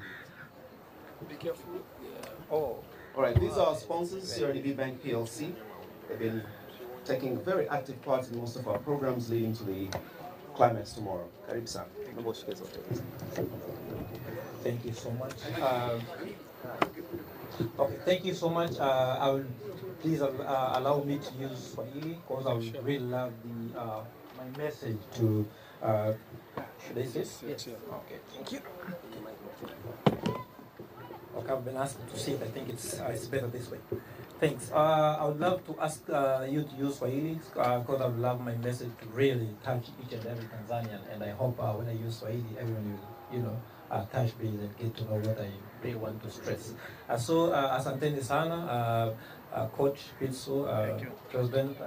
Be careful. All right, these are our sponsors, CRDB Bank PLC. They've been taking very active part in most of our programs leading to the climax tomorrow. Karibu sana. Thank you so much. Okay, thank you so much. I will please allow me to use Swahili because I would really love the my message to. Should I say this? Yes. Okay. Thank you. Okay, I've been asked to say it. I think it's better this way. Thanks. I would love to ask you to use Swahili because I would love my message to really touch each and every Tanzanian, and I hope when I use Swahili, everyone will, touch base and get to know what I really want to stress. So, asanteni sana, Coach Pitso, President,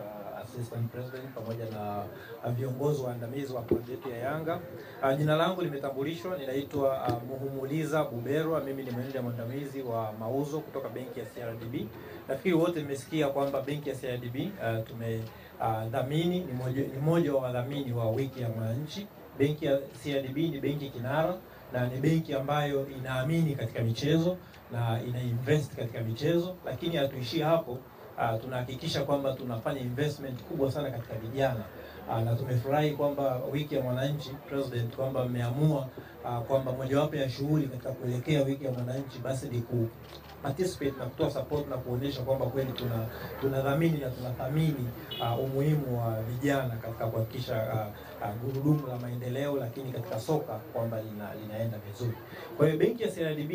Assistant President, pamoja na viongozi waandamizi wa projekti ya Yanga. Jina langu limetambulishwa, ninaitwa Muhumuliza Buberwa. Mimi ni meneja mwandamizi wa mauzo kutoka benki ya CRDB. Nafikiri wote mmesikia kwamba benki ya CRDB tumedhamini, ni mmoja wa wadhamini wa wiki ya mwananchi. Benki ya CRDB ni benki kinara na ni benki ambayo inaamini katika michezo na ina invest katika michezo, lakini hatuishii hapo. Tunahakikisha kwamba tunafanya investment kubwa sana katika vijana. na tumefurahi kwamba wiki ya mwananchi president kwamba mmeamua kwamba mojawapo ya shughuli katika kuelekea wiki ya mwananchi basi ni ku participate na kutoa support na kuonyesha kwamba kweli tunadhamini na tunathamini umuhimu wa vijana katika kuhakikisha gurudumu la maendeleo, lakini katika soka kwamba linaenda vizuri. Kwa hiyo benki ya CRDB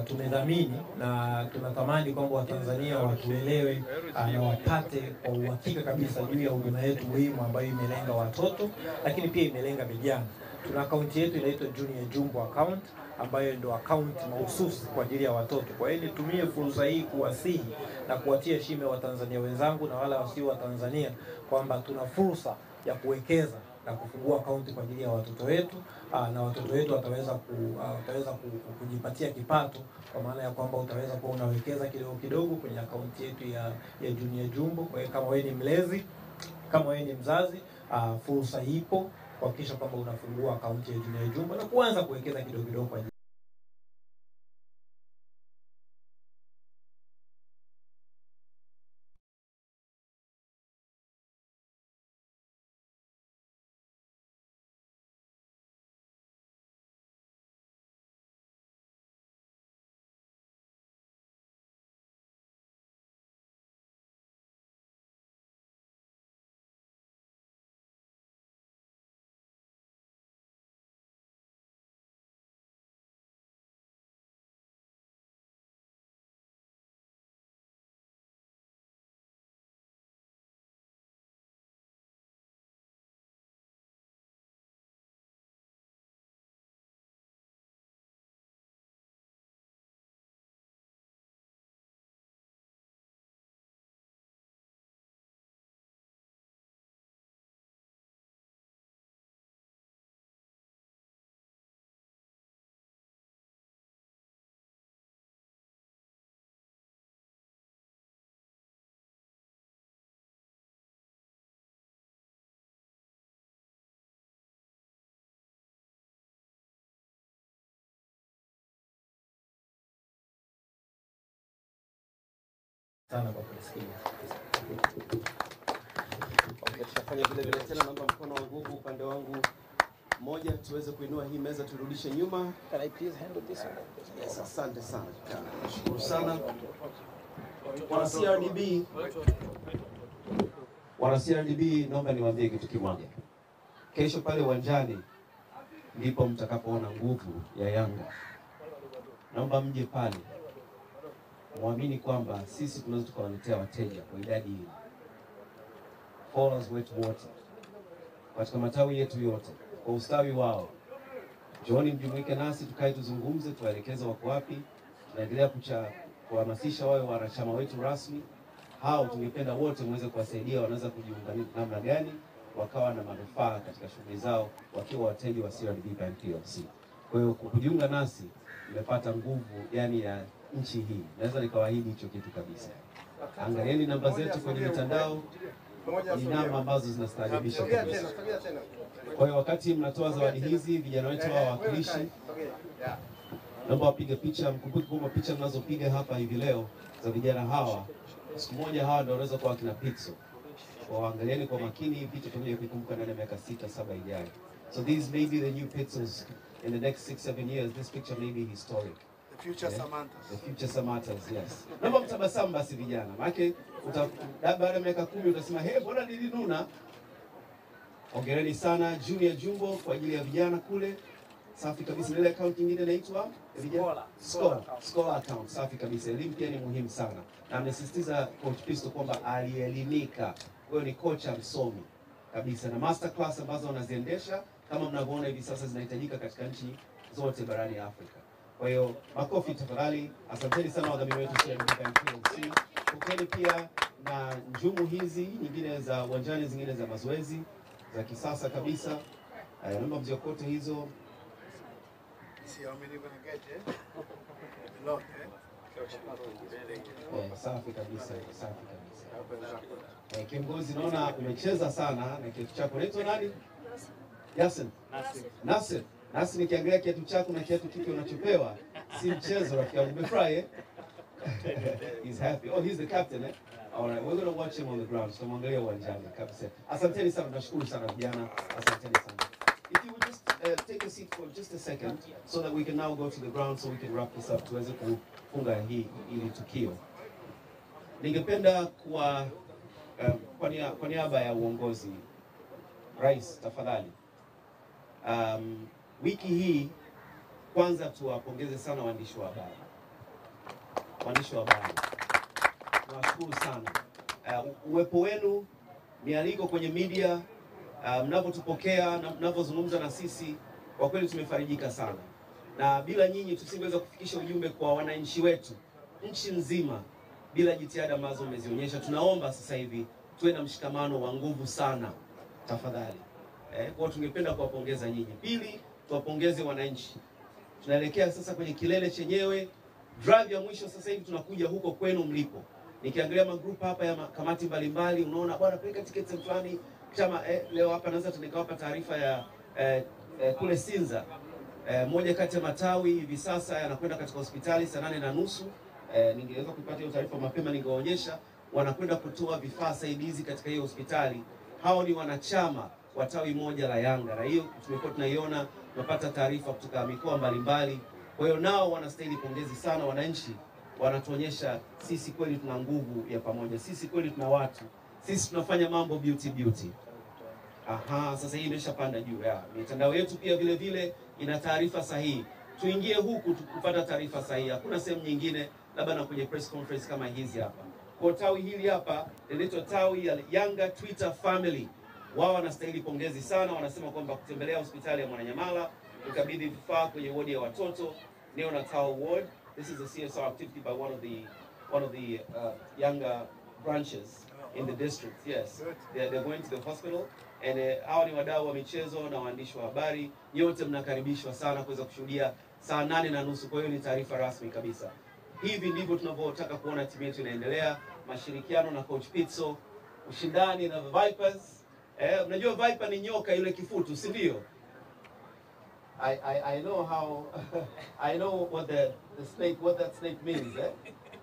tumedhamini na tunatamani kwamba Watanzania watuelewe na wapate kwa uhakika kabisa juu ya huduma yetu muhimu ambayo imelenga watoto, lakini pia imelenga vijana. Tuna akaunti yetu inaitwa Junior Jumbo account ambayo ndio account mahususi kwa ajili ya watoto. Kwa hiyo nitumie fursa hii kuwasihi na kuwatia shime wa Tanzania wenzangu na wala wasio wa Tanzania kwamba tuna fursa ya kuwekeza na kufungua akaunti kwa ajili ya watoto wetu, na watoto wetu wataweza kujipatia kipato, kwa maana ya kwamba utaweza kuwa unawekeza kidogo kidogo kwenye akaunti yetu ya Junior Jumbo. Kwa hiyo kama wewe ni mlezi, kama wewe ni mzazi, fursa ipo kuhakikisha kwamba unafungua akaunti ya Junior Jumbo na kuanza kuwekeza kidogo kidogo kwa sana kwa kusikiliza. Okay, tutafanya vile vile tena, naomba mkono wa nguvu upande wangu mmoja tuweze kuinua hii meza turudishe nyuma. Can I please handle this one? Yes, asante sana. Nashukuru sana. Wana CRDB, naomba niwaambie kitu kimoja. Kesho pale uwanjani ndipo mtakapoona nguvu ya Yanga. Naomba mje pale, muamini kwamba sisi tunaweza tukawaletea wateja kwa idadi hii. Followers wetu wote katika matawi yetu yote, kwa ustawi wao, John mjumuike nasi, tukae tuzungumze, tuwaelekeze wako wapi. Tunaendelea kuhamasisha wao wanachama wetu rasmi. Hao tungependa wote muweze kuwasaidia, wanaweza kujiunga namna gani wakawa na manufaa katika shughuli zao wakiwa wateja wa CRDB Bank PLC. Kwa hiyo kujiunga nasi mmepata nguvu yani ya nchi hii. Naweza nikawaahidi hicho kitu kabisa. Angalieni namba zetu kwenye mitandao, ni namba ambazo zinastaajabisha kabisa. Kwa hiyo wakati mnatoa zawadi hizi, vijana wetu hawa wawakilishi, naomba wapige picha. Mkumbuke kwamba picha mnazopiga hapa hivi leo za vijana hawa, siku moja hawa ndio wanaweza kuwa kina Pixel. Waangalieni kwa makini hii picha tunayo kukumbuka ndani ya miaka 6-7 ijayo. So these may be the new Pixels in the next 6-7 years. This picture may be historic. The future Samantas. The future Samantas, yes. Naomba mtabasamu basi vijana. Maana baada ya miaka 10 utasema, "Hey, mbona nilinuna?" Hongereni sana Junior Jumbo kwa ajili ya vijana kule. Safi kabisa. Ile account nyingine inaitwa Scholar account. Safi kabisa. Elimu pia ni muhimu sana. Na amesisitiza Coach Pisto kwamba alielimika. Kwa hiyo ni kocha msomi kabisa, na master class ambazo wanaziendesha kama mnavyoona hivi sasa zinahitajika katika nchi zote barani Afrika. Kwa hiyo makofi tafadhali. Asanteni sana wadhamini wetu CRDB Bank PLC. Pokeni pia na njumu hizi nyingine za uwanjani, zingine za mazoezi za kisasa kabisa. Naomba mziokote hizo. Safi kabisa, safi kabisa. Kiongozi, naona umecheza sana na kiatu chako. Unaitwa nani? Yasin. Nasir. Nasir, nikiangalia kiatu chako na kiatu kiki unachopewa si mchezo rafiki yangu. Umefurahi eh? He's happy. Oh, he's the captain eh? Alright, we're going to watch him on the ground. So mwangalia uwanjani kabisa. Asanteni sana, nashukuru sana vijana. Asanteni sana. If you would just take a seat for just a second so that we can now go to the ground so we can wrap this up tuweze kufunga hili tukio. Ningependa kwa niaba ya uongozi, Rais, tafadhali. Wiki hii kwanza tuwapongeze sana waandishi wa habari. Waandishi wa habari, nawashukuru sana. Uwepo wenu, mialiko kwenye media, mnapotupokea na mnapozungumza na sisi, kwa kweli tumefarijika sana. Na bila nyinyi tusingeweza kufikisha ujumbe kwa wananchi wetu nchi nzima bila jitihada ambazo mmezionyesha. Tunaomba sasa hivi tuwe na mshikamano wa nguvu sana, tafadhali. Kwa tungependa kuwapongeza nyinyi. Pili, tuwapongeze wananchi. Tunaelekea sasa kwenye kilele chenyewe. Drive ya mwisho sasa hivi tunakuja huko kwenu mlipo. Nikiangalia magroup hapa ya kamati mbalimbali, unaona bwana peleka tiketi fulani kama leo hapa naweza tunikawapa taarifa ya kule Sinza. Moja kati ya matawi hivi sasa yanakwenda katika hospitali saa 8:30. Ningeweza kupata hiyo taarifa mapema, ningeonyesha wanakwenda kutoa vifaa saidizi katika hiyo hospitali. Hao ni wanachama wa tawi moja la Yanga. Na hiyo tumekuwa tunaiona, tunapata taarifa kutoka mikoa mbalimbali. Kwa hiyo nao wanastahili pongezi sana. Wananchi wanatuonyesha sisi kweli tuna nguvu ya pamoja. Sisi kweli tuna watu. Sisi tunafanya mambo beauty. Sasa hii imeshapanda juu ya mitandao yetu pia vile vile ina taarifa sahihi. Tuingie huku kupata taarifa sahihi. Hakuna sehemu nyingine labda na kwenye press conference kama hizi hapa. Kwa tawi hili hapa linaitwa tawi ya Yanga Twitter Family. Wao wanastahili pongezi sana. Wanasema kwamba kutembelea hospitali ya Mwananyamala, kukabidhi vifaa kwenye wodi ya watoto, neonatal ward. This is a CSR activity by one of the Yanga branches in the district. Yes, they're going to the hospital. And hawa ni wadau wa michezo na waandishi wa habari. Nyote mnakaribishwa sana kuweza kushuhudia saa 8:30. Kwa hiyo ni taarifa rasmi kabisa. Hivi ndivyo tunavyotaka kuona timu yetu inaendelea. Mashirikiano na coach Pitso, ushindani na Vipers. Unajua Viper ni nyoka yule kifutu, si ndio? I know how I know what that snake means,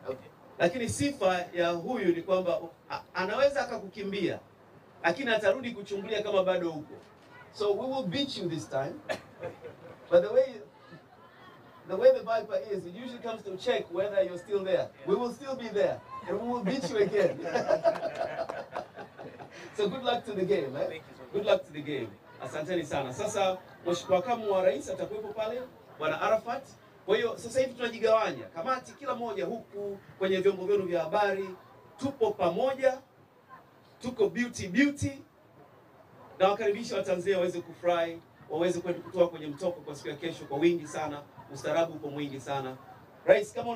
Okay. Lakini sifa ya huyu ni kwamba anaweza akakukimbia lakini atarudi kuchungulia kama bado huko. So we will beat you this time. But the way the Viper is, it usually comes to check whether you're still there. We will still be there and we will beat you again. So good luck to the game, Good luck to the game. Asanteni sana. Sasa makamu wa rais atakuwepo pale, Bwana Arafat. Kwa hiyo sasa hivi tunajigawanya. Kamati kila moja huku kwenye vyombo vyenu vya habari, tupo pamoja. Tuko beauty. Na wakaribisha Watanzania waweze kufurahi, waweze kwenda kutoa kwenye mtoko kwa siku ya kesho kwa wingi sana. Ustaarabu uko mwingi sana. Rais, kama